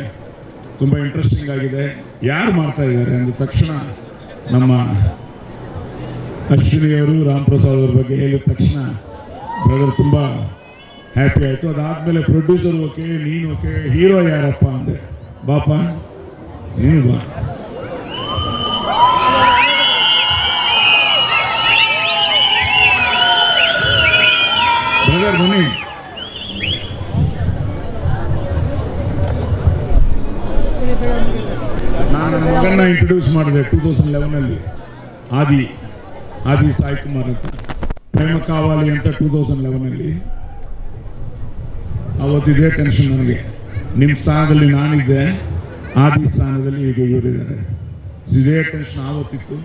ತುಂಬ ಇಂಟ್ರೆಸ್ಟಿಂಗ್ ಆಗಿದೆ. ಯಾರು ಮಾಡ್ತಾ ಇದ್ದಾರೆ ಅಂದ ತಕ್ಷಣ ನಮ್ಮ ಅಶ್ವಿನಿಯವರು ರಾಮಪ್ರಸಾದ್ ಅವ್ರ ಬಗ್ಗೆ ಹೇಳಿದ ತಕ್ಷಣ ಬ್ರದರ್ ತುಂಬ ಹ್ಯಾಪಿ ಆಯಿತು. ಅದಾದಮೇಲೆ ಪ್ರೊಡ್ಯೂಸರ್ ಓಕೆ, ನೀನು ಓಕೆ, ಹೀರೋ ಯಾರಪ್ಪ ಅಂದೆ. ಬಾಪ ನೀನು ಬಾ. ಬ್ರದರ್ ಬನ್ನಿ. ನಾನು ನನ್ನ ಮಗನ್ನ ಇಂಟ್ರೊಡ್ಯೂಸ್ ಮಾಡಿದೆ 2011 ಆದಿ ಸಾಯಿ ಕುಮಾರ್ ಅಂತ, ಪ್ರೇಮ ಕಾವಾಲಿ ಅಂತ 2011. ಅವತ್ತಿದೆ ಟೆನ್ಷನ್ ನನಗೆ, ನಿಮ್ಮ ಸ್ಥಾನದಲ್ಲಿ ನಾನಿದ್ದೆ, ಆದಿ ಸ್ಥಾನದಲ್ಲಿ ಈಗ ಇವರಿದ್ದಾರೆ. ಇದೇ ಟೆನ್ಷನ್ ಆವತ್ತಿತ್ತು.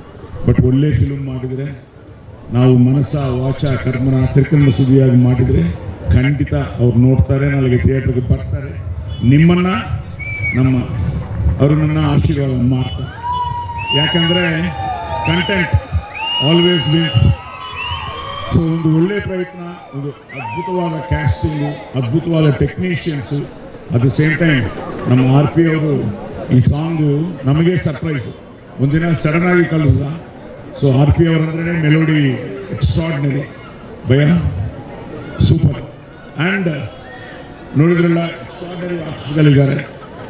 ಬಟ್ ಒಳ್ಳೆ ಫಿಲ್ಮ್ ಮಾಡಿದರೆ, ನಾವು ಮನಸ್ಸ ವಾಚ ಕರ್ಮನ ತಿರ್ಕಂಡ ಸುದ್ದಿಯಾಗಿ ಮಾಡಿದರೆ ಖಂಡಿತ ಅವ್ರು ನೋಡ್ತಾರೆ, ನಾಳೆಗೆ ಥಿಯೇಟ್ರಿಗೆ ಬರ್ತಾರೆ. ನಿಮ್ಮನ್ನು ಅವರು ನನ್ನ ಆಶೀರ್ವಾದ ಮಾಡ್ತಾರೆ. ಯಾಕಂದರೆ ಕಂಟೆಂಟ್ ಆಲ್ವೇಸ್ ವಿನ್ಸ್. ಸೊ ಒಂದು ಒಳ್ಳೆಯ ಪ್ರಯತ್ನ, ಒಂದು ಅದ್ಭುತವಾದ ಕ್ಯಾಸ್ಟಿಂಗು, ಅದ್ಭುತವಾದ technicians. At the same time ನಮ್ಮ RP ಅವರು ಈ ಸಾಂಗು ನಮಗೆ ಸರ್ಪ್ರೈಸು. ಒಂದಿನ ಸಡನ್ ಆಗಿ ಕಲಿಸ್ದ. ಸೊ RP ಅವರಂದ್ರೆ ಮೆಲೋಡಿ ಎಕ್ಸ್ಟ್ರಾರ್ಡಿನರಿ, ಭಯ ಸೂಪರ್. ಆ್ಯಂಡ್ ನೋಡಿದ್ರೆಲ್ಲ ಎಕ್ಸ್ಟ್ರಾರ್ಡಿನರಿ ಆರ್ಟಿಸ್ಟ್ಗಳಿದ್ದಾರೆ.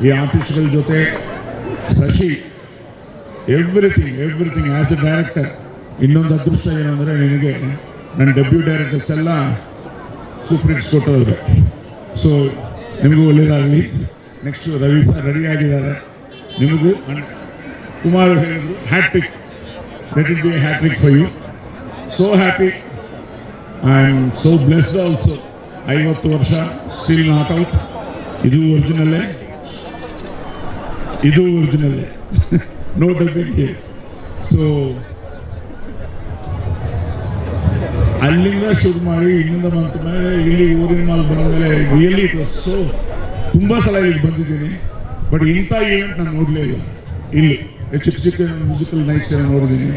ಈ ಆರ್ಟಿಸ್ಟ್ಗಳ ಜೊತೆ Shashi everything as a director. ಇನ್ನೊಂದು ಅದೃಷ್ಟ ಏನಂದರೆ, ನಿನಗೆ ನನ್ನ ಡೆಬ್ಯೂ ಡೈರೆಕ್ಟರ್ಸ್ ಎಲ್ಲ ಸೂಪರ್ ಹಿಟ್ಸ್ ಕೊಟ್ಟವರು. ಸೊ ನಿಮಗೂ ಒಳ್ಳೆಯದಾಗಲಿ. ನೆಕ್ಸ್ಟು ರವಿ ಸರ್ ರೆಡಿ ಆಗಿದ್ದಾರೆ. ನಿಮಗೂ ಕುಮಾರ್ ಹೇಳಿದ್ರು hattrick, let it be a hattrick for you. So happy, I am so blessed also. 50 ವರ್ಷ ಸ್ಟಿಲ್ ನಾಟ್ ಔಟ್. ಇದು ಒರಿಜಿನಲ್ಲೇ ನೋ ಡಬ್ಬಿಂಗ್ ಹಿಯರ್. ಸೊ ಅಲ್ಲಿಂದ ಶುರು ಮಾಡಿ ಇಲ್ಲಿಂದ ಬಂದ ಮೇಲೆ ಇಲ್ಲಿ ಊರಿನ ಮೇಲೆ ಬಂದ ಮೇಲೆ ರಿಯಲಿ ಇಟ್ ವಾಸ್ ಸೋ. ತುಂಬ ಸಲ ಇಲ್ಲಿಗೆ ಬಂದಿದ್ದೀನಿ, ಬಟ್ ಇಂಥ ಈವೆಂಟ್ ನಾನು ನೋಡಲೇ ಇಲ್ಲ. ಇಲ್ಲಿ ಚಿಕ್ಕ ಮ್ಯೂಸಿಕಲ್ ನೈಟ್ಸ್ ಎಲ್ಲ ನೋಡಿದ್ದೀನಿ.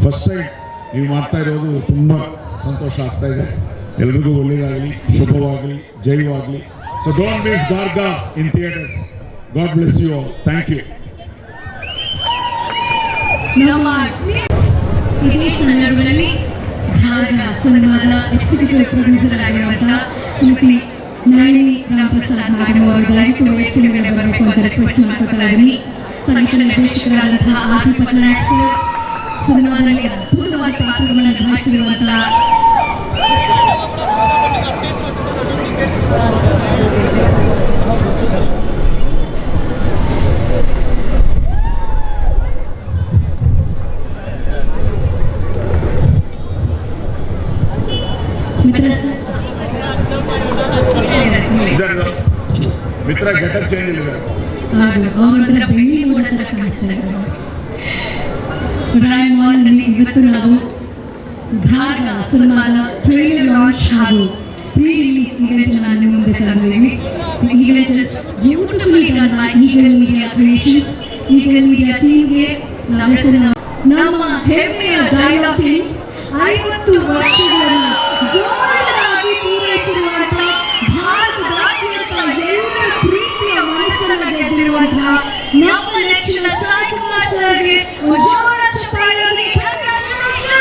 ಫಸ್ಟ್ ಟೈಮ್ ನೀವು ಮಾಡ್ತಾ ಇರೋದು ತುಂಬ ಸಂತೋಷ ಆಗ್ತಾ ಇದೆ. ಎಲ್ರಿಗೂ ಒಳ್ಳೆಯದಾಗಲಿ, ಶುಭವಾಗಲಿ, ಜಯವಾಗಲಿ. So don't miss Garga in theatres. God bless you all. Thank you. ಇದೇ ಸಂದರ್ಭದಲ್ಲಿ ಗಾರ್ಗಾ ಸಿನಿಮಾದ ಎಕ್ಸಿಕ್ಯೂಟಿವ್ ಪ್ರೊಡ್ಯೂಸರ್ ಆಗಿರುವಂತಹ ಶ್ರೀಮತಿ ನಳಿನಿ ರಾಮಪ್ರಸಾದ್ ಮೇಡಮ್ ಅವರು ದಯವಿಟ್ಟು ವೇದಿಕೆ ಮೇಲೆ ಬರಬೇಕು ಅಂತ ರಿಕ್ವೆಸ್ಟ್ ಮಾಡ್ಕೊತಾ ಇದ್ದೀನಿ. ಸಂಗೀತ ನಿರ್ದೇಶಕರಾದಂತಹ RP ಪಟ್ನಾಯಕ್ ಸರ್, ಸಿನಿಮಾದಲ್ಲಿ ಅದ್ಭುತವಾದ ಪಾತ್ರಗಳನ್ನು ನಿಭಾಯಿಸಿರುವಂತಹ ಮಿತ್ರ ಗೆಟರ್ ಚೇಂಜ್ ಇಲ್ಲ, ಅವರ ಬೆಳ್ಳಿ ಮೂಡ ತರ ಕಾಣಿಸ್ತಾ ಇದ್ದಾರೆ. ರಾಯಲ್ ಮಾಲ್ನಲ್ಲಿ ಇವತ್ತು ನಾವು ಗಾರ್ಗಾ ಸಿನಿಮಾದ ಟ್ರೈಲರ್ ಲಾಂಚ್ ಹಾಗೂ ಪ್ರೀ ರಿಲೀಸ್ ಇವೆಂಟ್ ಅನ್ನು ಮುಂದೆ ತಂದಿದ್ದೀವಿ. Event is beautifully done by Eagle Media Creations. Eagle Media ಟೀಮ್ಗೆ ನಮ್ಮ ಹೆಮ್ಮೆಯ ಡೈಲಾಗ್ ಹಿಟ್ 50 ವರ್ಷಗಳನ್ನು ಗೋಲ್ಡನ್ ಆಗಿ ಪೂರೈಸಿರುವಂತಹ ಭಾರತದಾದ್ಯಂತ ಎಲ್ಲರ ಪ್ರೀತಿಯ ಮನಸ್ಸನ್ನು ಗೆದ್ದಿರುವಂತಹ ನಮ್ಮ ನೆಚ್ಚಿನ ಸಾಯಿ ಕುಮಾರ್ ಸರ್ಗೆ ಜೋರ ಚಪ್ಪಾಳೆಯೊಂದಿಗೆ congratulations!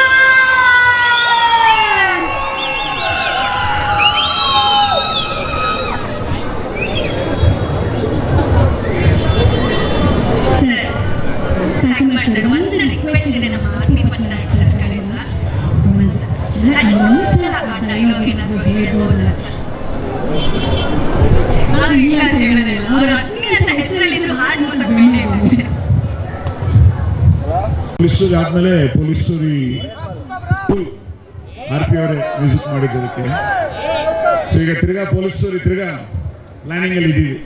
Sir, Sai Kumar sir, ಒಂದು ರಿಕ್ವೆಸ್ಟ್ ಇದೆ ನಮ್ಮ RP ಪಟ್ನಾಯಕ್ ಸರ್ ಕಡೆಯಿಂದ. ಒಂದ್ಸಲ ಆ ಡೈಲಾಗ್ ಏನಾದರೂ ಹೇಳ್ಬೋದಲ್ಲ? ಇಲ್ಲ ಅಂತ ಹೇಳೋದಿಲ್ಲ, ಅವ್ರ ಅಗ್ನಿ ಅಂತ ಹೆಸರಲ್ಲಿದ್ರು ಹಾಡು ಮಾತ್ರ ಬೆಳ್ಳಿ. ಪೊಲೀಸ್ ಸ್ಟೋರಿ ಆದಮೇಲೆ ಪೊಲೀಸ್ ಸ್ಟೋರಿ 2 RP ಅವರೇ ಮ್ಯೂಸಿಕ್ ಮಾಡಿದ್ದಕ್ಕೆ. ಸೊ ಈಗ ತಿರ್ಗಾ ಪೊಲೀಸ್ ಸ್ಟೋರಿ ತಿರ್ಗಾ ಪ್ಲಾನಿಂಗ್ ಅಲ್ಲಿ ಇದ್ದೀವಿ.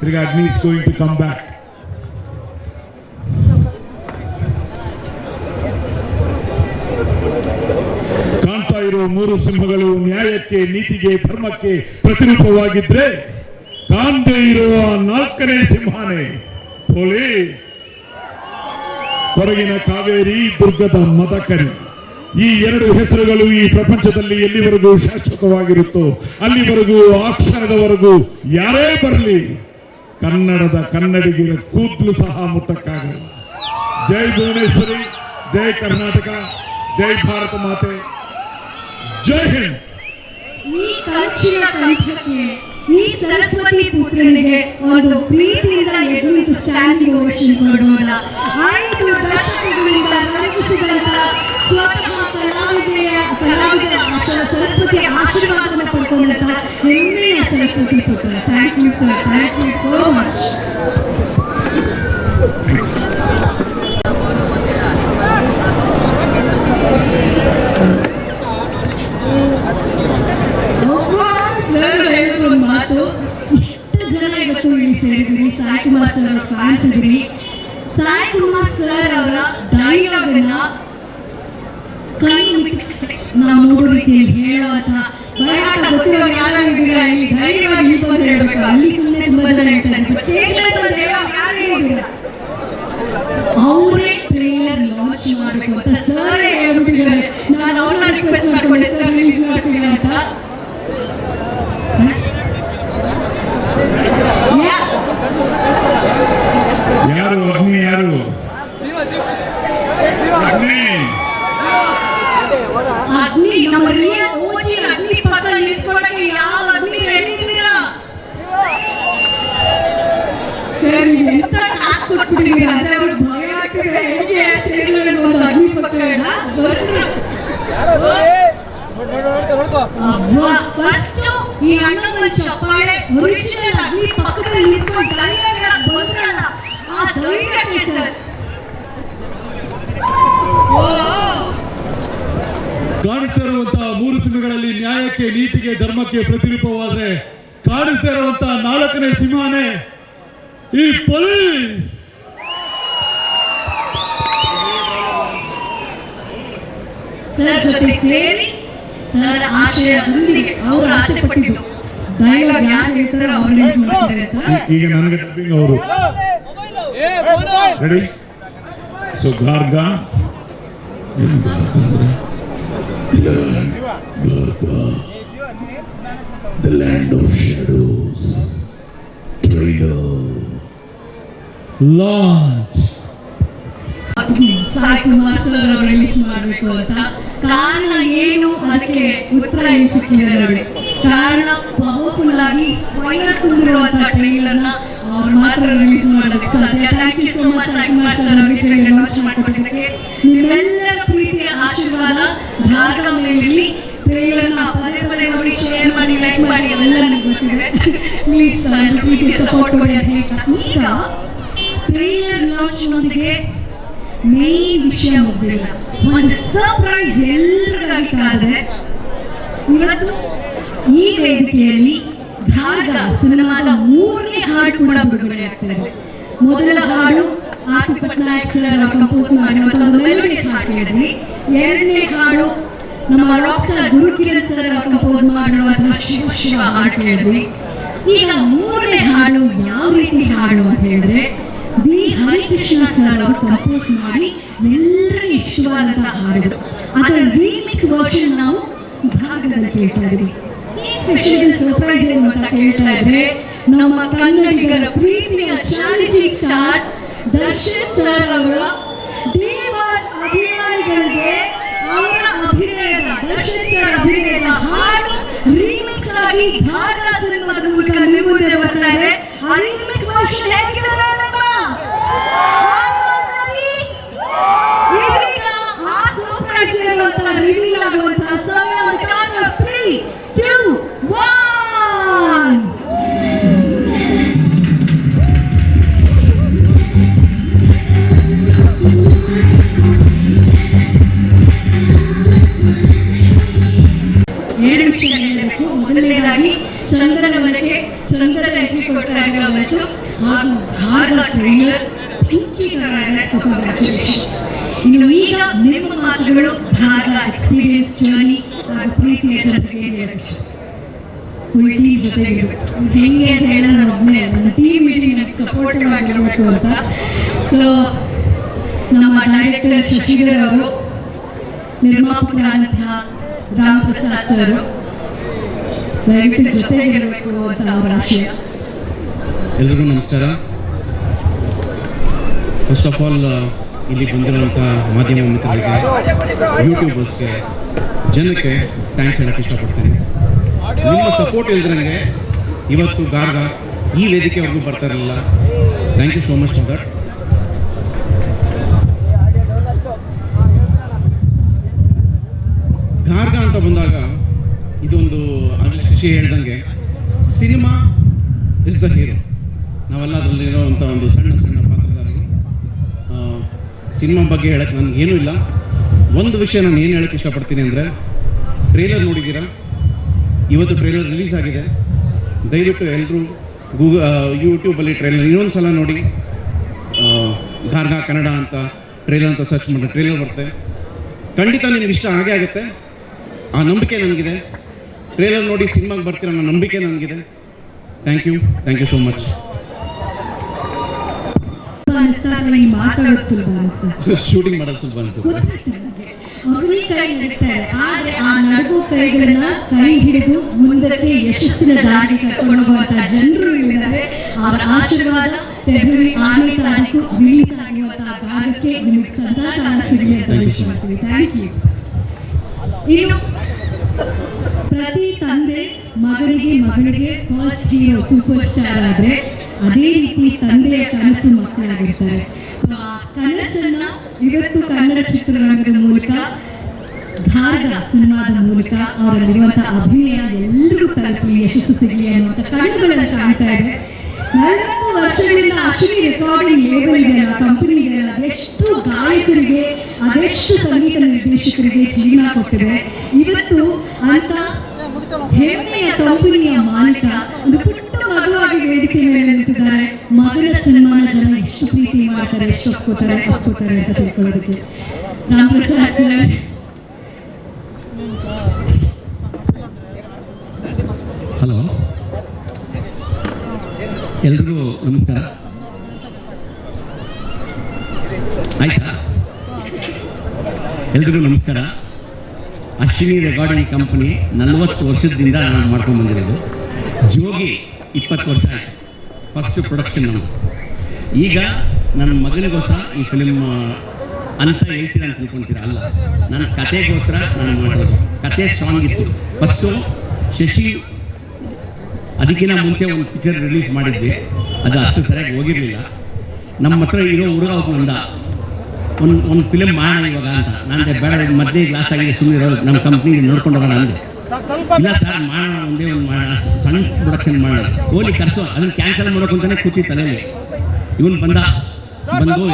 ತಿರ್ಗಾ Agni is going to come back. ಕಾಣ್ತಾ ಇರೋ 3 ಸಿಂಹಗಳು ನ್ಯಾಯಕ್ಕೆ, ನೀತಿಗೆ, ಧರ್ಮಕ್ಕೆ ಪ್ರತಿರೂಪವಾಗಿದ್ರೆ, ಕಾಣದೇ ಇರುವ 4ನೇ ಸಿಂಹನೇ ಪೊಲೀಸ್. ಹೊರಗಿನ ಕಾವೇರಿ, ದುರ್ಗದ ಮದಕರಿ, ಈ 2 ಹೆಸರುಗಳು ಈ ಪ್ರಪಂಚದಲ್ಲಿ ಎಲ್ಲಿವರೆಗೂ ಶಾಶ್ವತವಾಗಿರುತ್ತೋ ಅಲ್ಲಿವರೆಗೂ, ಆ ಕ್ಷಣದವರೆಗೂ ಯಾರೇ ಬರಲಿ ಕನ್ನಡದ ಕನ್ನಡಿಗರ ಕೂದಲು ಸಹ ಮುಟ್ಟಕ್ಕಾಗಲ್ಲ. ಜೈ ಭುವನೇಶ್ವರಿ, ಜೈ ಕರ್ನಾಟಕ, ಜೈ ಭಾರತ ಮಾತೆ, ಜೈ ಹಿಂದ್. ಈ ಕಂಚಿನ ಕಂಠಕ್ಕೆ, ಈ ಸರಸ್ವತಿ ಪುತ್ರನಿಗೆ ಒಂದು ಪ್ರೀತಿಯಿಂದ ಎದ್ದು ಸ್ಟ್ಯಾಂಡಿಂಗ್ ಓವೇಷನ್ ಕೊಡೋಣ. 5 ದಶಕಗಳಿಂದ ರಂಜಿಸಿದಂತ ಸ್ವತಃ ಕಲಾವಿದೆ ಸರಸ್ವತಿ ಸರಸ್ವತಿ ಆಶೀರ್ವಾದವನ್ನು ಪಡ್ಕೊಂಡಂತ ಹೆಮ್ಮೆಯ ಸರಸ್ವತಿ ಪುತ್ರ. Thank you sir, thank you so much. Sir ಹೇಳಿದ್ರು ಒಂದು ಮಾತು, ಇಷ್ಟು ಜನ ಇವತ್ತು ಇಲ್ಲಿ ಸೇರಿದ್ರಿ, ಸಾಯಿ ಕುಮಾರ್ ಸರ್ ಫ್ಯಾನ್ಸ್ ಇದ್ರಿ. ಸಾಯಿ ಕುಮಾರ್ ಸರ್ ಅವರ ಡೈಲಾಗ್ ಅನ್ನ ಕಣ್ಣು ಮಿಟ್ಟಿಸ್ತೇ ನಾವು ನೋಡೋ ರೀತಿಯಲ್ಲಿ ಹೇಳುವಂತ ಬಯಲಾಟ ಗೊತ್ತಿರೋ ಯಾರು ಇದ್ದೀರಾ ಇಲ್ಲಿ ಧೈರ್ಯವಾಗಿ ಇಲ್ಲಿ ಬಂದು ಹೇಳ್ಬೇಕು. ಅಲ್ಲಿ ಸುಮ್ಮನೆ ತುಂಬಾ ಜನ ಹೇಳ್ತಾರೆ, ಸ್ಟೇಜ್ ಮೇಲೆ ಬಂದು ಹೇಳೋರು ಯಾರು ಹೇಳಿದ್ದೀರಾ? ಅವರೇ ಟ್ರೇಲರ್ ಲಾಂಚ್ ಮಾಡಬೇಕು ಅಂತ ಸರ್ ಹೇಳ್ಬಿಟ್ಟಿದ್ದಾರೆ. ನಾನು ಅವ್ರನ್ನ ರಿಕ್ವೆಸ್ಟ್ ಮಾಡ್ಕೊಂಡೆ, ಸರ್ ರಿಲೀಸ್ ಮಾಡ್ತೀನಿ ಅಂತ. ಯಾರು ಅಗ್ನಿ? ಯಾರು ಅಗ್ನಿ? ಅಗ್ನಿ ನಮ್ಮ ರಿಯಲ್ ಓಜಿ ಅಗ್ನಿ ಪಕ್ಕ ನಿಂತ್ಕೊಳ್ಳಕ್ಕೆ ಯಾವ ಅಗ್ನಿ ಹೇಳಿದ್ದೀರಾ ಸರ್? ನೀವು ಎಂತ ಟಾಸ್ಕ್ ಕೊಟ್ಬಿಟ್ಟಿದ್ದೀರಾ ಅಂದ್ರೆ ಅವ್ರಿಗೆ ಭಯ ಆಗ್ತಿದೆ. ಹೇಗೆ ಸ್ಟೇಜ್ ಮೇಲೆ ಒಂದು ಅಗ್ನಿ ಪಕ್ಕ ಫಸ್ಟ್ ಈ ಅಣ್ಣನ ಚಪ್ಪಾಳೆ ಒರಿಜಿನಲ್ ಅಗ್ನಿ ಪಕ್ಕದಲ್ಲಿ ನಿಂತ್ಕೊಂಡು ಧೈರ್ಯ ಬಂದ್ರಲ್ಲ, ಆ ಧೈರ್ಯಕ್ಕೆ ಸರ್ ಕಾಣಿಸ್ತಾ ಇರುವಂತಹ 3 ಸಿಂಹಗಳಲ್ಲಿ ನ್ಯಾಯಕ್ಕೆ, ನೀತಿಗೆ, ಧರ್ಮಕ್ಕೆ ಪ್ರತಿರೂಪವಾದ್ರೆ ಕಾಣಿಸ್ತಾ ಇರುವಂತಹ 4ನೇ ಸಿಂಹನೇ ಈ ಪೊಲೀಸ್. ಸರ್ ಜೊತೆ ಸೇರಿ ಸರ್ ಆಶಯ ಹೊಂದಿದೆ. ಅವರು ಆಸೆ ಪಟ್ಟಿದ್ದು ಡೈಲಾಗ್ ಯಾರು ಹೇಳ್ತಾರೋ ಅವ್ರು ರಿಲೀಸ್ ಮಾಡ್ತಾರೆ ಅಂತ. ಈಗ ನನಗೆ ಡಬ್ಬಿಂಗ್ ಅವರು ready. So Garga The land of shadows trailer launch. Sai Kumar sir release ಮಾಡಬೇಕು ಅಂತ ಕಾರಣ ಏನು, ಅದಕ್ಕೆ ಉತ್ತರ ಏನು ಸಿಕ್ಕಿದೆ ನೋಡಿ. ಕಾರಣ ಪವರ್ಫುಲ್ ಆಗಿ ಫೈರ್ ತುಂಬಿರುವಂತಹ ಟ್ರೈಲರ್ನ ಅವ್ರು ಮಾತ್ರ ರಿಲೀಸ್ ಮಾಡೋದಕ್ಕೆ ಸಾಧ್ಯ. Thank you so much Sai Kumar sir ನಮಗೆ ಟ್ರೈಲರ್ ಲಾಂಚ್ ಮಾಡಿಕೊಟ್ಟಿದ್ದಕ್ಕೆ. ನಿಮ್ಮೆಲ್ಲರ ಪ್ರೀತಿಯ ಆಶೀರ್ವಾದ ಭಾರ್ಗ ಮೇಲೆ ಟ್ರೈಲರ್ನ ಪದೇ ಪದೇ ನೋಡಿ, ಶೇರ್ ಮಾಡಿ, ಲೈಕ್ ಮಾಡಿ, ಎಲ್ಲ ನಿಮ್ಗೆ ಗೊತ್ತಿದೆ. ಪ್ಲೀಸ್ ಪ್ರೀತಿಯ ಸಪೋರ್ಟ್ ಕೊಡಿ ಅಂತ ಹೇಳ್ತಾ ಈಗ ಟ್ರೈಲರ್ ಲಾಂಚ್ ನೊಂದಿಗೆ ಮೇನ್ ವಿಷಯ ಮುಗಿದಿಲ್ಲ, ಒಂದು ಸರ್ಪ್ರೈಸ್ ಎಲ್ಲರಿಗಾಗಿ ಕಾದಿದೆ. ಇವತ್ತು ಈ ವೇದಿಕೆಯಲ್ಲಿ ಭಾರ್ಗ ಸಿನಿಮಾದ 3ನೇ ಹಾಡು ಕೂಡ ಬಿಡುಗಡೆ ಆಗ್ತಾ ಇದೆ. ಮೊದಲ ಹಾಡು ಆರ್.ಪಿ. ಪಟ್ನಾಯಕ್ ಸರ್ ಅವರು ಕಂಪೋಸ್ ಮಾಡಿರುವಂತಹ ಒಂದು ಮೆಲೋಡಿಯಸ್ ಹಾಡು ಕೇಳಿದ್ವಿ. 2ನೇ ಹಾಡು ನಮ್ಮ ರಾಕ್ ಸ್ಟಾರ್ ಗುರುಕಿರಣ್ ಸರ್ ಅವರು ಕಂಪೋಸ್ ಮಾಡಿರುವಂತಹ ಶಿವ ಶಿವ ಹಾಡು ಕೇಳಿದ್ವಿ. ಈಗ 3ನೇ ಹಾಡು ಯಾವ ರೀತಿ ಹಾಡು ಅಂತ ಹೇಳಿದ್ರೆ ವಿ ಹರಿಕೃಷ್ಣ ಸರ್ ಅವರು ಕಂಪೋಸ್ ಮಾಡಿ ಎಲ್ಲರಿಗೂ ಇಷ್ಟವಾದಂತಹ ಹಾಡು. ಅದರ ರೀಮಿಕ್ಸ್ ವರ್ಷನ್ ನಾವು ಭಾಗದಲ್ಲಿ ಕೇಳ್ತಾ ಇದ್ದೀವಿ. ಈ ಸ್ಪೆಷಲ್ ಸರ್ಪ್ರೈಸ್ ಏನು ಅಂತ ಕೇಳ್ತಾ ಇದ್ರೆ ನಮ್ಮ ಕನ್ನಡಿಗರ ಪ್ರೀತಿಯ ಚಾಲೆಂಜಿಂಗ್ ಸ್ಟಾರ್ ದರ್ಶನ್ ಸರ್ ಅವರ ಡಿವಾಸ್ ಅಭಿಮಾನಿಗಳಿಗೆ ಅವರ ಅಭಿನಯದ ದರ್ಶನ್ ಸರ್ ಅಭಿನಯದ ಹಾಡು ರೀಮಿಕ್ಸ್ ಆಗಿ ಭಾರತ ಸಿನಿಮಾದ ಮೂಲಕ ನಿಮ್ಮ ಮುಂದೆ ಬರ್ತಾ ಇದೆ. ಆ ರೀಮಿಕ್ಸ್ ವರ್ಷನ್ ಹೇಗಿದೆ ರಿವೀಲ್ ಆಗುವಂತಹ ಸಮಯ. 3, 2, 1 ಎರಡು ವಿಷಯ ಹೇಳಬೇಕು. ಮೊದಲನೇದಾಗಿ ಚಂದನವನಕ್ಕೆ ಚಂದದ ಎಂಟ್ರಿ ಕೊಡ್ತಾ ಇರೋದು ಹಾಗೂ ಭಾರ್ಗ ಟ್ರೈಲರ್ ಬೆಂಕಿ ತರ ಇದೆ. So congratulations. ಇನ್ನು ಈಗ ನಿಮ್ಮ ಮಾತುಗಳು ಭಾರ್ಗ ಎಕ್ಸ್ಪೀರಿಯನ್ಸ್ ಜರ್ನಿ ಹಾಗೂ ಪ್ರೀತಿಯ ಜನರಿಗೆ ಫುಲ್ ಟೀಮ್ ಜೊತೆಗೆ ಹೆಂಗೆ ಅಂತ ಹೇಳಿದ್ರೆ ನಾನು ಒಬ್ಬನೇ ನನ್ನ ಟೀಮ್ ಇಡೀ ನನಗೆ ಸಪೋರ್ಟಿವ್ ಆಗಿರಬೇಕು ಅಂತ. ಸೊ ನಮ್ಮ ಡೈರೆಕ್ಟರ್ ಶಶಿಧರ್ ಅವರು, ನಿರ್ಮಾಪಕರಾದಂತಹ ರಾಮ್ ಪ್ರಸಾದ್ ಸರ್ ದಯವಿಟ್ಟು ಜೊತೆಗಿರಬೇಕು ಅಂತ ಅವರ ಆಶಯ. ಎಲ್ರಿಗೂ ನಮಸ್ಕಾರ. ಫಸ್ಟ್ ಆಫ್ ಆಲ್ ಇಲ್ಲಿ ಬಂದಿರೋಂಥ ಮಾಧ್ಯಮ ಮಿತ್ರರಿಗೆ, ಯೂಟ್ಯೂಬರ್ಸ್ಗೆ, ಜನಕ್ಕೆ ಥ್ಯಾಂಕ್ಸ್ ಹೇಳೋಕ್ಕೆ ಇಷ್ಟಪಡ್ತೀನಿ. ನಿಮ್ಮ ಸಪೋರ್ಟ್ ಇಲ್ದ್ರಂಗೆ ಇವತ್ತು ಗಾರ್ಗ ಈ ವೇದಿಕೆವರೆಗೂ ಬರ್ತಾ ಇರಲಿಲ್ಲ. Thank you so much for that. Garga ಅಂತ ಬಂದಾಗ ಶಶಿ ಹೇಳ್ದಂಗೆ ಸಿನಿಮಾ ಇಸ್ ದ ಹೀರೋ. ನಾವೆಲ್ಲ ಅದರಲ್ಲಿರೋವಂಥ ಒಂದು ಸಣ್ಣ ಸಣ್ಣ ಪಾತ್ರಧಾರಿಗಳು. ಸಿನಿಮಾ ಬಗ್ಗೆ ಹೇಳಕ್ಕೆ ನನಗೇನೂ ಇಲ್ಲ. ಒಂದು ವಿಷಯ ನಾನು ಏನು ಹೇಳಕ್ಕೆ ಇಷ್ಟಪಡ್ತೀನಿ ಅಂದರೆ, ಟ್ರೇಲರ್ ನೋಡಿದ್ದೀರಾ? ಇವತ್ತು ಟ್ರೇಲರ್ ರಿಲೀಸ್ ಆಗಿದೆ. ದಯವಿಟ್ಟು ಎಲ್ಲರೂ ಯೂಟ್ಯೂಬಲ್ಲಿ ಟ್ರೇಲರ್ ಇನ್ನೊಂದು ಸಲ ನೋಡಿ. ಗಾರ್ಗಾ ಕನ್ನಡ ಅಂತ ಟ್ರೇಲರ್ ಅಂತ ಸರ್ಚ್ ಮಾಡಿ ಟ್ರೇಲರ್ ಬರುತ್ತೆ. ಖಂಡಿತ ನಿಮ್ಗೆ ಇಷ್ಟ ಆಗೇ ಆಗುತ್ತೆ. ಆ ನಂಬಿಕೆ ನನಗಿದೆ. ಟ್ರೇಲರ್ ನೋಡಿ ಸಿನಿಮಾಗೆ ಬರ್ತೀರ ಅನ್ನೋ ನಂಬಿಕೆ ನನಗಿದೆ. Thank you so much. ಅನಿಸ್ತಾ ಅಥವಾ ಈ ಮಾತಾಡೋದು ಸುಲಭ ಅನಿಸ್ತಾ? ಶೂಟಿಂಗ್ ಮಾಡೋದು ಸ್ವಲ್ಪ ಅನ್ಸುತ್ತೆ. ಗೊತ್ತಾಯ್ತು ನನಗೆ. ಅವ್ರ ಕೈ ನಡೀತಾರೆ, ಆದ್ರೆ ಆ ನಡುಗೋ ಕೈಗಳನ್ನ ಕೈ ಹಿಡಿದು ಮುಂದಕ್ಕೆ ಯಶಸ್ಸಿನ ದಾರಿಗೆ ಕರ್ಕೊಂಡು ಹೋಗುವಂತ ಜನರು ಇದ್ದಾರೆ. ಅವರ ಆಶೀರ್ವಾದ ಫೆಬ್ರವರಿ 6ನೇ ತಾರೀಕು ರಿಲೀಸ್ ಆಗಿರುವಂತಹ ಗಾರ್ಗಕ್ಕೆ ನಿಮಗೆ ಸದಾ ಕಾಲ ಸಿಗಲಿ ಅಂತ ವಿಶ್ ಮಾಡ್ತೀವಿ. Thank you. ಇನ್ನು ಪ್ರತಿ ತಂದೆ ಮಗಳಿಗೆ ಫಸ್ಟ್ ಹೀರೋ ಸೂಪರ್ ಸ್ಟಾರ್ ಆದ್ರೆ ಅದೇ ರೀತಿ ತಂದೆಯ ಕನಸು ಮಕ್ಕಳಾಗಿರ್ತಾರೆ. ಸೊ ಆ ಕನಸನ್ನ ಇವತ್ತು ಕನ್ನಡ ಚಿತ್ರರಂಗದ ಮೂಲಕ, ಗಾರ್ಗ ಸಿನಿಮಾದ ಮೂಲಕ ಅವರಲ್ಲಿರುವಂತಹ ಅಭಿನಯ ಎಲ್ಲರಿಗೂ ತಲುಪಲಿ, ಯಶಸ್ಸು ಸಿಗಲಿ ಅನ್ನುವಂಥ ಕಣ್ಣುಗಳನ್ನು ಕಾಣ್ತಾ ಇದೆ. 40 ವರ್ಷಗಳಿಂದ ಅಶ್ವಿನಿ ರೆಕಾರ್ಡಿಂಗ್ ಲೇಬಲ್ ಇದೆಯಲ್ಲ, ಕಂಪನಿ ಇದೆಯಲ್ಲ, ಅದೆಷ್ಟು ಗಾಯಕರಿಗೆ, ಅದೆಷ್ಟು ಸಂಗೀತ ನಿರ್ದೇಶಕರಿಗೆ ಜೀವನ ಕೊಟ್ಟಿದೆ. ಇವತ್ತು ಅಂತ ಹೆಮ್ಮೆಯ ಕಂಪನಿಯ ಮಾಲೀಕ ಒಂದು ಪುಟ್ಟ ಮಗುವಾಗಿ ವೇದಿಕೆ ಮೇಲೆ ನಿಂತಿದ್ದಾರೆ. ಮಗನ ಸಿನಿಮಾನ ಜನ ಎಷ್ಟು ಪ್ರೀತಿ ಮಾಡ್ತಾರೆ, ಎಷ್ಟು ಒಪ್ಕೋತಾರೆ ಅಂತ ತಿಳ್ಕೊಳ್ಳೋದಕ್ಕೆ ರಾಮ್ ಪ್ರಸಾದ್ ಸರ್. ಹಲೋ, ಎಲ್ರಿಗೂ ನಮಸ್ಕಾರ. ಆಯ್ತಾ? ಎಲ್ರಿಗೂ ನಮಸ್ಕಾರ. ಅಶ್ವಿನಿ ರೆಕಾರ್ಡಿಂಗ್ ಕಂಪನಿ 40 ವರ್ಷದಿಂದ ನಾನು ಮಾಡ್ಕೊಂಡು ಬಂದಿರೋದು. ಜೋಗಿ 20 ವರ್ಷ ಆಯಿತು, ಫಸ್ಟ್ ಪ್ರೊಡಕ್ಷನ್ ನಮ್ಮದು. ಈಗ ನನ್ನ ಮಗನಿಗೋಸ್ಕರ ಈ ಫಿಲಿಮ್ ಅಂತ ಹೇಳ್ತೀರ ಅಂತ ತಿಳ್ಕೊತೀರ, ಅಲ್ಲ, ನನ್ನ ಕತೆಗೋಸ್ಕರ ನಾನು ಮಾಡೋದು. ಕತೆ ಸ್ಟ್ರಾಂಗ್ ಇತ್ತು. ಫಸ್ಟು ಶಶಿ ಅದಕ್ಕಿಂತ ಮುಂಚೆ ಒಂದು ಪಿಕ್ಚರ್ ರಿಲೀಸ್ ಮಾಡಿದ್ವಿ, ಅದು ಅಷ್ಟು ಸರಿಯಾಗಿ ಹೋಗಿರಲಿಲ್ಲ. ನಮ್ಮ ಹತ್ರ ಇರೋ ಹುಡುಗ ಒಬ್ಬ ಒಂದು ಫಿಲಿಮ್ ಮಾಡೋಣ ಇವಾಗ ಅಂತ. ನಾನು ಬೇಡ, ಮೊದಲೇ ಗ್ಲಾಸ್ ಆಗಿದೆ, ಸುಮ್ಮನೆ ನಮ್ಮ ಕಂಪ್ನಿ ನೋಡ್ಕೊಂಡು ಹೋಗೋಣ ಅಂದೆ. ಇಲ್ಲ ಸರ್, ಮಾಡೋಣ, ಒಂದೇ ಒಂದು ಮಾಡೋಣ, ಸಣ್ಣ ಪ್ರೊಡಕ್ಷನ್ ಮಾಡೋದು, ಹೋಲಿ ಕರ್ಸೋ, ಅದನ್ನು ಕ್ಯಾನ್ಸಲ್ ಮಾಡೋಕೆ ಅಂತಾನೆ ಕೂತಿ ತಲೆಯಲ್ಲಿ. ಇವನು ಬಂದು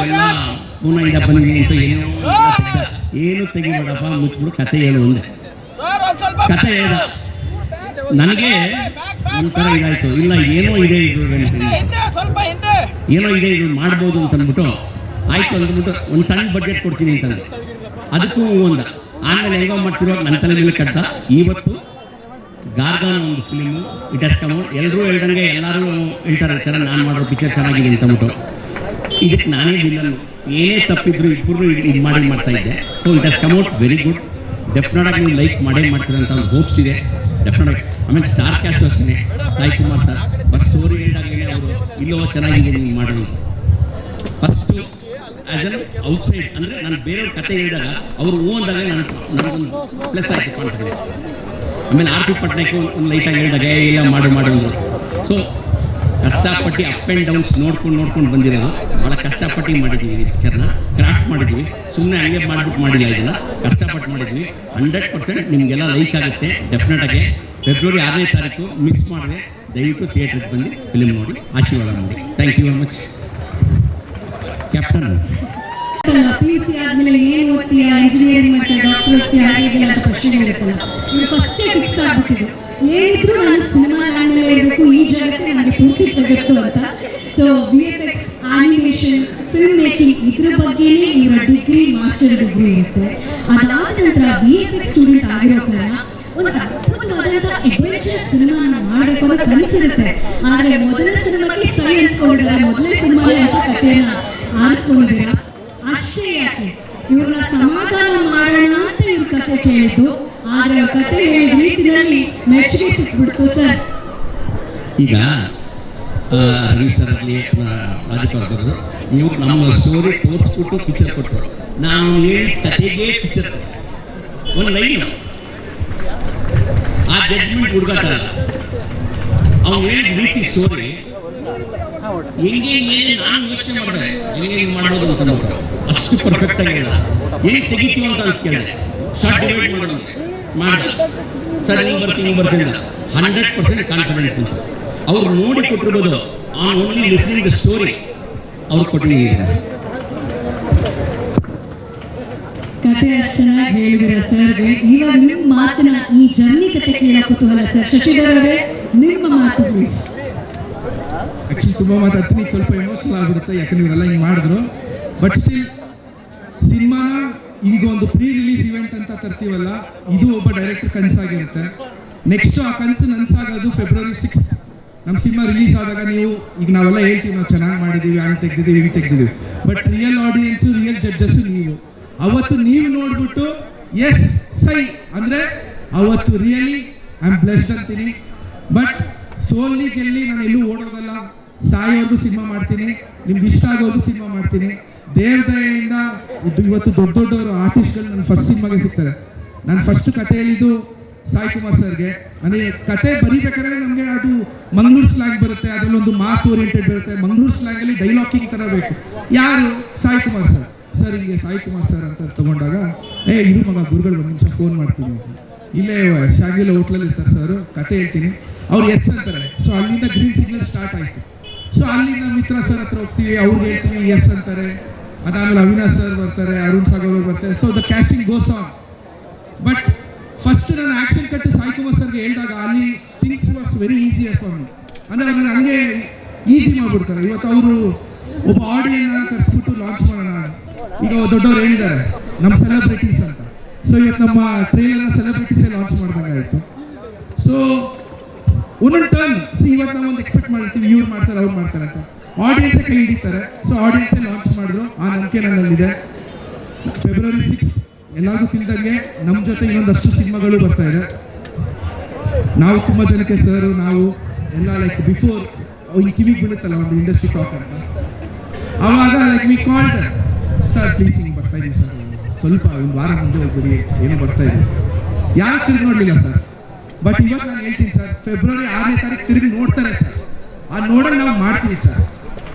ಎಲ್ಲ ಪೂನಾಯಿಂದ ಬಂದಿದ್ದೀನಿ ಅಂತ ಏನು ತೆಗಿಬೇಡಪ್ಪ, ಮುಚ್ಚಿಬಿಡು, ಕತೆ ಹೇಳು ಒಂದೇ. ಕತೆ ಹೇಳ್ದ. ನನಗೆ ಒಂಥರ ಇದಾಯಿತು, ಇಲ್ಲ ಏನೋ ಇದೆ ಇದು ಮಾಡ್ಬೋದು ಅಂತ ಅಂದ್ಬಿಟ್ಟು, ಆಯ್ತು ಅಂದ್ಬಿಟ್ಟು ಒಂದು ಸಣ್ಣ ಬಡ್ಜೆಟ್ ಕೊಡ್ತೀನಿ ಅಂತಂದು ಅದಕ್ಕೂ ಒಂದು. ಆಮೇಲೆ ಹೆಂಗೋ ಮಾಡ್ತಿರೋ ನನ್ನ ತಲೆ ಮೇಲೆ ಕಟ್ಟ. ಇವತ್ತು ಗಾರ್ಗಾನ ಒಂದು film it has come out. ಎಲ್ಲರೂ ಹೇಳ್ದಂಗೆ ಎಲ್ಲರೂ ಹೇಳ್ತಾರೆ ಚೆನ್ನಾಗಿ ನಾನು ಮಾಡೋ ಪಿಕ್ಚರ್ ಚೆನ್ನಾಗಿದೆ ಅಂತಂದ್ಬಿಟ್ಟು. ಇದಕ್ಕೆ ನಾನೇ ವಿಲ್ಲನ್, ಏನೇ ತಪ್ಪಿದ್ರು ಇಬ್ಬರು ಇದು ಮಾಡ್ತಾ ಇದ್ದೆ. So it has come out very good. Definite ಆಗಿ ನೀವು ಲೈಕ್ ಮಾಡ್ತೀರಂತ ಒಂದು ಹೋಪ್ಸ್ ಇದೆ, ಡೆಫಿನೆಟ್ ಆಗಿ. ಆಮೇಲೆ ಸ್ಟಾರ್ ಕ್ಯಾಸ್ಟ್ ಅಷ್ಟೇ, Sai Kumar sir first story ಹೇಳಿದಾಗಲೇ ಅವರು ಇಲ್ಲೋ ಚೆನ್ನಾಗಿದೆ ನೀವು ಮಾಡೋದು. ಫಸ್ಟು ಆ್ಯಸ್ ಅನ್ ಔಟ್ಸೈಡ್ ಅಂದರೆ ನಾನು ಬೇರೆಯವ್ರ ಕತೆ ಹೇಳಿದಾಗ ಅವರು ಓಂದಾಗ ನನಗೊಂದು ಪ್ಲಸ್ ಆಯಿತು, ಕಾನ್ಫಿಡೆನ್ಸ್. ಆಮೇಲೆ ಆರ್ ಪಿ ಪಟ್ನಾಯ್ಕು ಒಂದು ಲೈಟಾಗಿ ಹೇಳಿದಾಗ ಇಲ್ಲ ಮಾಡಿದ್ರು. ಸೊ ಕಷ್ಟಪಟ್ಟು ಅಪ್ ಆ್ಯಂಡ್ ಡೌನ್ಸ್ ನೋಡ್ಕೊಂಡು ಬಂದಿರೋದು. ಭಾಳ ಕಷ್ಟಪಟ್ಟು ಮಾಡಿದ್ದೀವಿ ಈ ಪಿಕ್ಚರ್ನ, ಕ್ರಾಫ್ಟ್ ಮಾಡಿದ್ವಿ, ಸುಮ್ಮನೆ ಹಂಗೆ ಮಾಡಿಲ್ಲ, ಇದನ್ನು ಕಷ್ಟಪಟ್ಟು ಮಾಡಿದ್ವಿ. 100% ನಿಮಗೆಲ್ಲ ಲೈಕ್ ಆಗುತ್ತೆ ಡೆಫಿನೆಟಾಗಿ. ಫೆಬ್ರವರಿ 6ನೇ ತಾರೀಕು ಮಿಸ್ ಮಾಡಿದೆ, ದಯವಿಟ್ಟು ಥಿಯೇಟ್ರಿಗೆ ಬಂದು ಫಿಲಿಮ್ ನೋಡಿ ಆಶೀರ್ವಾದ ಮಾಡಿ. Thank you very much. Captain PUC ಆದ್ಮೇಲೆ ಏನು ಓದ್ತೀಯಾ, ಇಂಜಿನಿಯರಿಂಗ್ ಮಾಡ್ತೀಯಾ, ಡಾಕ್ಟರ್ ಓದ್ತೀಯಾ, ಹಾಗೆಲ್ಲ ಪ್ರಶ್ನೆ ಇರುತ್ತಲ್ಲ. ಇವ್ರು ಫಸ್ಟೇ ಫಿಕ್ಸ್ ಆಗ್ಬಿಟ್ಟಿದ್ರು, ಏನಿದ್ರು ನಾನು ಸಿನಿಮಾ ಲ್ಯಾಂಡಲ್ಲೇ ಇರಬೇಕು, ಈ ಜಗತ್ತೇ ನನಗೆ ಪೂರ್ತಿ ಜಗತ್ತು ಅಂತ. So VFX, animation, film making ಇದ್ರ ಬಗ್ಗೆನೇ ಇವರ ಡಿಗ್ರಿ, ಮಾಸ್ಟರ್ ಡಿಗ್ರಿ ಇರುತ್ತೆ. ಅದಾದ ನಂತರ VFX ಸ್ಟೂಡೆಂಟ್ ಆಗಿರೋ ಕಾರಣ ಒಂದು ಅದ್ಭುತವಾದಂಥ ಅಡ್ವೆಂಚರಸ್ ಸಿನಿಮಾನ ಮಾಡಬೇಕು ಅನ್ನೋ ಕನಸಿರುತ್ತೆ. ಆದರೆ ಮೊದಲ ಸಿನಿಮಾಕ್ಕೆ ಸೈ ಅನ್ಸ್ಕೊಂಡಿದ್ದಾರೆ, ಮೊದಲೇ ಸಿನಿಮಾನೇ ಅಂತ ಕಥೆಯನ್ನ ಆರಿಸ್ಕೊಂಡಿದ್ದೀರಾ. ಅಷ್ಟೇ ಯಾಕೆ, ಇವ್ರನ್ನ ಸಮಾಧಾನ ಮಾಡೋಣ ಅಂತ ಇವ್ರ ಕತೆ ಕೇಳಿದ್ದು, ಆದರೆ ಅವ್ರ ಕತೆ ಹೇಳಿದ ರೀತಿಯಲ್ಲಿ ಮೆಚ್ಚುಗೆ ಸಿಕ್ಬಿಡ್ತು ಸರ್. ಈಗ ರವಿ ಸರ್ ಆಗಲಿ ರಾಧಿಕಾ ಅವರು ನೀವು ನಮ್ಮ ಸ್ಟೋರಿ ತೋರಿಸ್ಬಿಟ್ಟು ಪಿಕ್ಚರ್ ಕೊಟ್ಟರು. ನಾವು ಹೇಳಿದ ಕತೆಗೆ ಪಿಕ್ಚರ್ ಒಂದು ಲೈನು ಆ ಜಡ್ಜ್ಮೆಂಟ್ ಹುಡುಗಾಟಲ್ಲ. ಅವ್ನು ಹೇಳಿದ ರೀತಿ ಸ್ಟೋರಿ ಹೆಂಗೆ ನಾನು ಯೋಚನೆ ಮಾಡಿದೆ ಹೆಂಗೆ ಮಾಡ್ಬೋದು ಅಂತ ಅಂದ್ಬಿಟ್ಟು ಅಷ್ಟು ಪರ್ಫೆಕ್ಟ್ ಆಗಿ ಹೇಳಿದ. ಹೆಂಗೆ ತೆಗಿತೀವಿ ಅಂತ ಕೇಳಿದೆ, ಶಾರ್ಟ್ ಡಿವೈಡ್ ಮಾಡೋದು ಮಾಡ್ದ. ಸರ್ ಹಿಂಗೆ ಬರ್ತೀನಿ 100% ಕಾನ್ಫಿಡೆಂಟ್ ಅಂತ. ಅವ್ರು ನೋಡಿ ಕೊಟ್ಟಿರ್ಬೋದು, on only listening the story ಅವ್ರು ಕೊಟ್ಟಿದ್ದಾರೆ. ಕತೆ ಅಷ್ಟು ಚೆನ್ನಾಗಿ ಹೇಳಿದಿರ ಸರ್ಗೆ. ಇವಾಗ ನಿಮ್ಮ ಮಾತಿನ ಈ ಜರ್ನಿ ಕತೆ ಕೇಳೋ ಕುತೂಹಲ ಸರ್. ಶಶಿಧರ್ ಅವರೇ, ನಿಮ್ಮ ಮಾತು ಪ್ಲೀಸ್. ಆ್ಯಕ್ಚುಲಿ ತುಂಬ ಮಾತಾಡ್ತೀನಿ, ಈಗ ಸ್ವಲ್ಪ ಎಮೋಷನಲ್ ಆಗಿಬಿಡುತ್ತೆ, ಯಾಕಂದ್ರೆ ಇವರೆಲ್ಲ ಹಿಂಗೆ ಮಾಡಿದ್ರು. ಬಟ್ ಸ್ಟಿಲ್ ಸಿನಿಮಾನ ಈಗ ಒಂದು ಪ್ರೀ ರಿಲೀಸ್ ಇವೆಂಟ್ ಅಂತ ತರ್ತೀವಲ್ಲ, ಇದು ಒಬ್ಬ ಡೈರೆಕ್ಟರ್ ಕನಸಾಗಿರುತ್ತೆ. ನೆಕ್ಸ್ಟ್ ಆ ಕನಸು ನನಸಾಗೋದು February 6th ನಮ್ಮ ಸಿನಿಮಾ ರಿಲೀಸ್ ಆದಾಗ. ನೀವು ಈಗ ನಾವೆಲ್ಲ ಹೇಳ್ತೀವಿ ನಾವು ಚೆನ್ನಾಗಿ ಮಾಡಿದ್ದೀವಿ, ಹಂಗೆ ತೆಗ್ದಿದ್ದೀವಿ, ಹಿಂಗೆ ತೆಗ್ದಿದ್ದೀವಿ, but real audience, real judges ನೀವು. ಅವತ್ತು ನೀವು ನೋಡ್ಬಿಟ್ಟು ಎಸ್ ಸೈ ಅಂದರೆ ಅವತ್ತು ರಿಯಲಿ ಐ ಆಮ್ ಬ್ಲೆಸ್ಡ್ ಅಂತೀನಿ. ಬಟ್ ಸೋಲ್ಲಿ ಗೆಲ್ಲಿ ನಾನು ಎಲ್ಲೂ ಓಡೋಗಲ್ಲ, ಸಾಯೋರ್ಗೂ ಸಿನಿಮಾ ಮಾಡ್ತೀನಿ, ನಿಮ್ಗೆ ಇಷ್ಟ ಆಗೋರ್ಗೂ ಸಿನಿಮಾ ಮಾಡ್ತೀನಿ. ದೇವ್ರ ದಯೆಯಿಂದ ಇವತ್ತು ದೊಡ್ಡ ದೊಡ್ಡವರು ಆರ್ಟಿಸ್ಟ್ಗಳು ನನ್ನ ಫಸ್ಟ್ ಸಿನಿಮಾಗೆ ಸಿಗ್ತಾರೆ. ನಾನು ಫಸ್ಟ್ ಕತೆ ಹೇಳಿದ್ದು ಸಾಯಿ ಕುಮಾರ್ ಸರ್ಗೆ. ಅಂದರೆ ಕತೆ ಬರೀಬೇಕಾದ್ರೆ ನಮಗೆ ಅದು ಮಂಗಳೂರು ಸ್ಲ್ಯಾಂಗ್ ಬರುತ್ತೆ, ಅದರಲ್ಲೊಂದು ಮಾಸ್ ಓರಿಯೆಂಟೆಡ್ ಬರುತ್ತೆ. ಮಂಗಳೂರು ಸ್ಲ್ಯಾಂಗಲ್ಲಿ ಡೈಲಾಕಿಂಗ್ ಥರ ಬೇಕು. ಯಾರು? ಸಾಯಿ ಕುಮಾರ್ ಸರ್. ಸರ್ ಹಿಂಗೆ ಸಾಯಿ ಕುಮಾರ್ ಸರ್ ಅಂತ ತಗೊಂಡಾಗ, ಇದು ಮಗ ಗುರುಗಳು ಒಂದು ನಿಮಿಷ ಫೋನ್ ಮಾಡ್ತೀನಿ, ಇಲ್ಲೇ ಶಾಗಿಲ ಹೋಟ್ಲಲ್ಲಿ ಇರ್ತಾರೆ ಸರ್, ಕತೆ ಹೇಳ್ತೀನಿ. ಅವ್ರು ಎಸ್ ಅಂತಾರೆ. ಸೊ ಅಲ್ಲಿಂದ ಗ್ರೀನ್ ಸಿಗ್ನಲ್ ಸ್ಟಾರ್ಟ್ ಆಯಿತು. ಸೊ ಅಲ್ಲಿಂದ ಮಿತ್ರ ಸರ್ ಹತ್ರ ಹೋಗ್ತೀವಿ, ಅವ್ರಿಗೆ ಹೇಳ್ತೀವಿ, ಎಸ್ ಅಂತಾರೆ. ಅದಾದಮೇಲೆ ಅವಿನಾಶ್ ಸರ್ ಬರ್ತಾರೆ, ಅರುಣ್ ಸಾಗರ್ ಅವರು ಬರ್ತಾರೆ. So the casting goes on. But first ನಾನು ಆ್ಯಕ್ಷನ್ ಕಟ್ಟು ಸಾಯಿ ಕುಮಾರ್ ಸರ್ಗೆ ಹೇಳಿದಾಗ ಅಲ್ಲಿ things was very easy for me. ಅಂದರೆ ಅವ್ರು ನನಗೆ ಹಂಗೆ ಈಸಿ ಮಾಡಿಬಿಡ್ತಾರೆ. ಇವತ್ತು ಅವರು ಒಬ್ಬ ಆಡಿಯನ್ನ ಕರೆಸ್ಬಿಟ್ಟು ಲಾಂಚ್ ಮಾಡೋಣ. ಈಗ ದೊಡ್ಡವ್ರು ಹೇಳಿದ್ದಾರೆ ನಮ್ಮ ಸೆಲೆಬ್ರಿಟೀಸ್ ಅಂತ. ಸೊ ಇವತ್ತು ನಮ್ಮ ಟ್ರೈಲರ್ನ ಸೆಲೆಬ್ರಿಟೀಸೇ ಲಾಂಚ್ ಮಾಡ್ದಂಗೆ ಆಯಿತು. ಸೊ ಒಂದೊಂದು ಟರ್ನ್ ಇವತ್ತು ನಾವು ಒಂದು ಎಕ್ಸ್ಪೆಕ್ಟ್ ಮಾಡಿರ್ತೀವಿ, ಇವ್ರು ಮಾಡ್ತಾರೆ, ಅವ್ರು ಮಾಡ್ತಾರೆ ಅಂತ. ಆಡಿಯನ್ಸೇ ಕೈ ಹಿಡಿತಾರೆ. ಸೊ ಆಡಿಯನ್ಸೇ ಲಾಂಚ್ ಮಾಡಿದ್ರು. ಆ ನಂಬಿಕೆ ನನ್ನಲ್ಲಿದೆ. February 6th ಎಲ್ಲರಿಗೂ ತಿಳಿದಂಗೆ ನಮ್ಮ ಜೊತೆ ಇನ್ನೊಂದಷ್ಟು ಸಿನಿಮಾಗಳು ಬರ್ತಾ ಇದೆ. ನಾವು ತುಂಬ ಜನಕ್ಕೆ ಸರ್ ನಾವು ಎಲ್ಲ ಲೈಕ್ ಬಿಫೋರ್ ಅವ್ರಿಗೆ ಕಿವಿಗೆ ಬೀಳುತ್ತಲ್ಲ ಒಂದು ಇಂಡಸ್ಟ್ರಿ ಟಾಕ್ ಅಂತ, ಆವಾಗ like we called sir please ಹಿಂಗೆ ಬರ್ತಾ ಇದೀವಿ ಸರ್, ಸ್ವಲ್ಪ ಒಂದು ವಾರ ಮುಂದೆ ಹೋಗ್ಬಿಡಿ, ಏನೋ ಬರ್ತಾ ಇದೀವಿ. ಯಾರು ತಿರುಗಿ ನೋಡಲಿಲ್ಲ ಸರ್. ಬಟ್ ಇವಾಗ ನಾನು ಹೇಳ್ತೀನಿ ಸರ್, February 6ನೇ ತಾರೀಕು ತಿರುಗಿ ನೋಡ್ತಾರೆ ಸರ್. ಆ ನೋಡೋಕೆ ನಾವು ಮಾಡ್ತೀವಿ ಸರ್.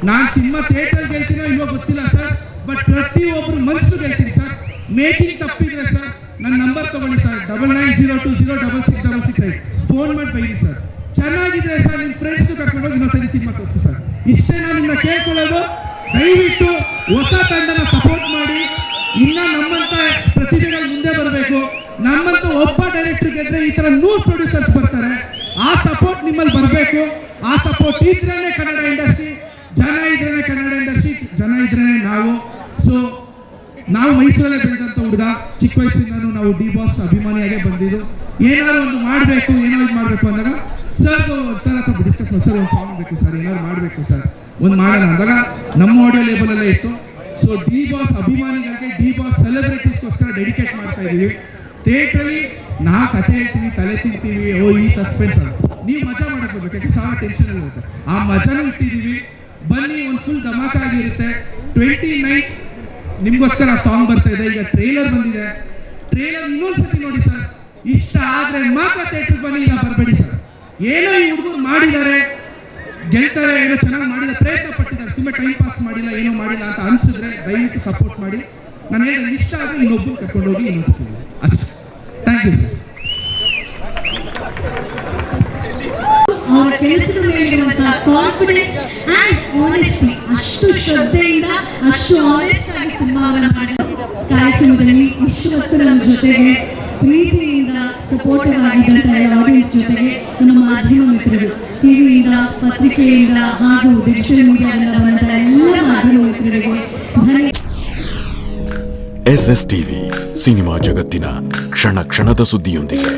ನಾನು ಸಿನಿಮಾ ಥಿಯೇಟರ್ಗೆ ಹೇಳ್ತೀನೋ ಇಲ್ವೋ ಗೊತ್ತಿಲ್ಲ ಸರ್, ಬಟ್ ಪ್ರತಿಯೊಬ್ಬರು ಮನಸ್ಸಿಗೆ ಹೇಳ್ತೀನಿ ಸರ್. ಮೇಕಿಂಗ್ ತಪ್ಪಿದ್ರೆ ಸರ್ ನನ್ನ ನಂಬರ್ ತೊಗೊಳ್ಳಿ ಸರ್, 9902066668 ಫೋನ್ ಮಾಡಿ ಬೈರಿ ಸರ್. ಚೆನ್ನಾಗಿದ್ರೆ ಸರ್ ನಿಮ್ಮ ಫ್ರೆಂಡ್ಸ್ನು ಕರ್ಕೊಂಡೋಗಿ ಇನ್ನೊಂದ್ಸರಿ ಸಿನಿಮಾ ತೋರಿಸಿ ಸರ್. ಇಷ್ಟೇ ನಾನು ನಿಮ್ಮನ್ನ ಕೇಳ್ಕೊಳ್ಳೋದು. ದಯವಿಟ್ಟು ಹೊಸ ತಂಡನ ಸಪೋರ್ಟ್ ಮಾಡಿ. ಇನ್ನು ನಮ್ಮಂಥ ಪ್ರತಿಭೆಗಳು ಮುಂದೆ ಬರಬೇಕು. ನಮ್ಮಂತ ಒಬ್ಬ ಡೈರೆಕ್ಟರ್ ಗೆದ್ರೆ ಈ ಥರ 100 ಪ್ರೊಡ್ಯೂಸರ್ಸ್ ಬರ್ತಾರೆ. ಆ ಸಪೋರ್ಟ್ ನಿಮ್ಮಲ್ಲಿ ಬರಬೇಕು. ಆ ಸಪೋರ್ಟ್ ಇದ್ರೇನೆ ಕನ್ನಡ ಇಂಡಸ್ಟ್ರಿ, ಜನ ಇದ್ರೇನೆ ಕನ್ನಡ ಇಂಡಸ್ಟ್ರಿ, ಜನ ಇದ್ರೇನೆ ನಾವು. ಸೊ ನಾವು ಮೈಸೂರಲ್ಲೇ ಬೆಳೆದಂಥ ಹುಡುಗ, ಚಿಕ್ಕ ವಯಸ್ಸಿಂದನೂ ನಾವು ಡಿ ಬಾಸ್ ಅಭಿಮಾನಿಯಾಗೇ ಬಂದಿದ್ದು. ಏನಾದ್ರು ಒಂದು ಮಾಡಬೇಕು, ಏನೋ ಇದು ಮಾಡಬೇಕು ಅಂದಾಗ ಸರ್ ಹತ್ರ ಡಿಸ್ಕಸ್ ಮಾಡಿ, ಸರ್ ಒಂದು ಸಾಂಗ್ ಬೇಕು ಸರ್, ಏನಾದ್ರು ಮಾಡಬೇಕು ಸರ್, ಒಂದು ಮಾಡೋಣ ಅಂದಾಗ ನಮ್ಮ ಆಡಿಯೋ ಲೇಬಲಲ್ಲೇ ಇತ್ತು. ಸೊ ಡಿ ಬಾಸ್ ಅಭಿಮಾನಿಗಳಿಗೆ, ಡಿ ಬಾಸ್ ಸೆಲೆಬ್ರಿಟೀಸ್ಗೋಸ್ಕರ ಡೆಡಿಕೇಟ್ ಮಾಡ್ತಾ ಇದ್ದೀವಿ. ಥಿಯೇಟ್ರಲ್ಲಿ ನಾವು ಕತೆ ಹೇಳ್ತೀವಿ, ತಲೆ ತಿಂತೀವಿ, ಈ ಸಸ್ಪೆನ್ಸ್ ಅಂತ. ನೀವು ಮಜಾ ಮಾಡಕ್ಕೆ ಬರ್ಬೇಕು, ಯಾಕೆ ಸಾವಿರ ಟೆನ್ಷನ್ ಇರುತ್ತೆ. ಆ ಮಜಾನೂ ಇಟ್ಟಿದ್ದೀವಿ. ಬನ್ನಿ, ಒಂದು ಫುಲ್ ಧಮಾಕ ಆಗಿರುತ್ತೆ. 29th ನಿಮಗೋಸ್ಕರ ಸಾಂಗ್ ಬರ್ತಾ ಇದೆ. ಈಗ ಟ್ರೇಲರ್ ಬಂದಿದೆ. ಟ್ರೇಲರ್ ಇನ್ನೊಂದ್ಸತಿ ನೋಡಿ ಸರ್. ಇಷ್ಟ ಆದರೆ ಮಾತ್ರ ಥಿಯೇಟ್ರಿಗೆ ಬನ್ನಿ, ಇಲ್ಲ ಬರಬೇಡಿ ಸರ್. ಏನೋ ಈ ಹುಡುಗರು ಮಾಡಿದ್ದಾರೆ, ಗೆಲ್ತಾರೆ, ಏನೋ ಚೆನ್ನಾಗಿ ಮಾಡಿದ್ದಾರೆ, ಪ್ರಯತ್ನ ಪಟ್ಟಿದ್ದಾರೆ, ಸುಮ್ಮನೆ ಟೈಮ್ ಪಾಸ್ ಮಾಡಿಲ್ಲ, ಏನೋ ಮಾಡಿಲ್ಲ ಅಂತ ಅನಿಸಿದ್ರೆ ದಯವಿಟ್ಟು ಸಪೋರ್ಟ್ ಮಾಡಿ. ನಾನು ಹೇಳಿದ್ರೆ ಇಷ್ಟ ಆದರೆ ಇನ್ನೊಬ್ಬರು ಕರ್ಕೊಂಡೋಗಿ ಇನ್ನೊಂದ್ಸತಿ ಅಷ್ಟೇ. Thank you sir. ಅವರ ಕೆಲಸದ ಮೇಲಿರುವಂತಹ ಕಾನ್ಫಿಡೆನ್ಸ್ ಅಂಡ್ ಆನೆಸ್ಟಿ, ಅಷ್ಟು ಶ್ರದ್ಧೆಯಿಂದ, ಅಷ್ಟು ಆನೆಸ್ಟ್ ಆಗಿ ಸಿನಿಮಾವನ್ನು ಮಾಡಿದ ಕಾರ್ಯಕ್ರಮದಲ್ಲಿ ಇಷ್ಟು ಹೊತ್ತು ನಮ್ಮ ಜೊತೆಗೆ ಪ್ರೀತಿಯಿಂದ ಸಪೋರ್ಟಿವ್ ಆಗಿದ್ದಂತಹ ಎಲ್ಲ ಆಡಿಯನ್ಸ್ ಜೊತೆಗೆ ನಮ್ಮ ಮಾಧ್ಯಮ ಮಿತ್ರರು, ಟಿವಿಯಿಂದ, ಪತ್ರಿಕೆಯಿಂದ ಹಾಗೂ ಡಿಜಿಟಲ್ ಮೀಡಿಯಾದಿಂದ ಬಂದಂತಹ ಎಲ್ಲ ಮಾಧ್ಯಮ ಮಿತ್ರರಿಗೆ ಧನ್ಯವಾದ. SSTV ಸಿನಿಮಾ ಜಗತ್ತಿನ ಕ್ಷಣ ಕ್ಷಣದ ಸುದ್ದಿಯೊಂದಿಗೆ.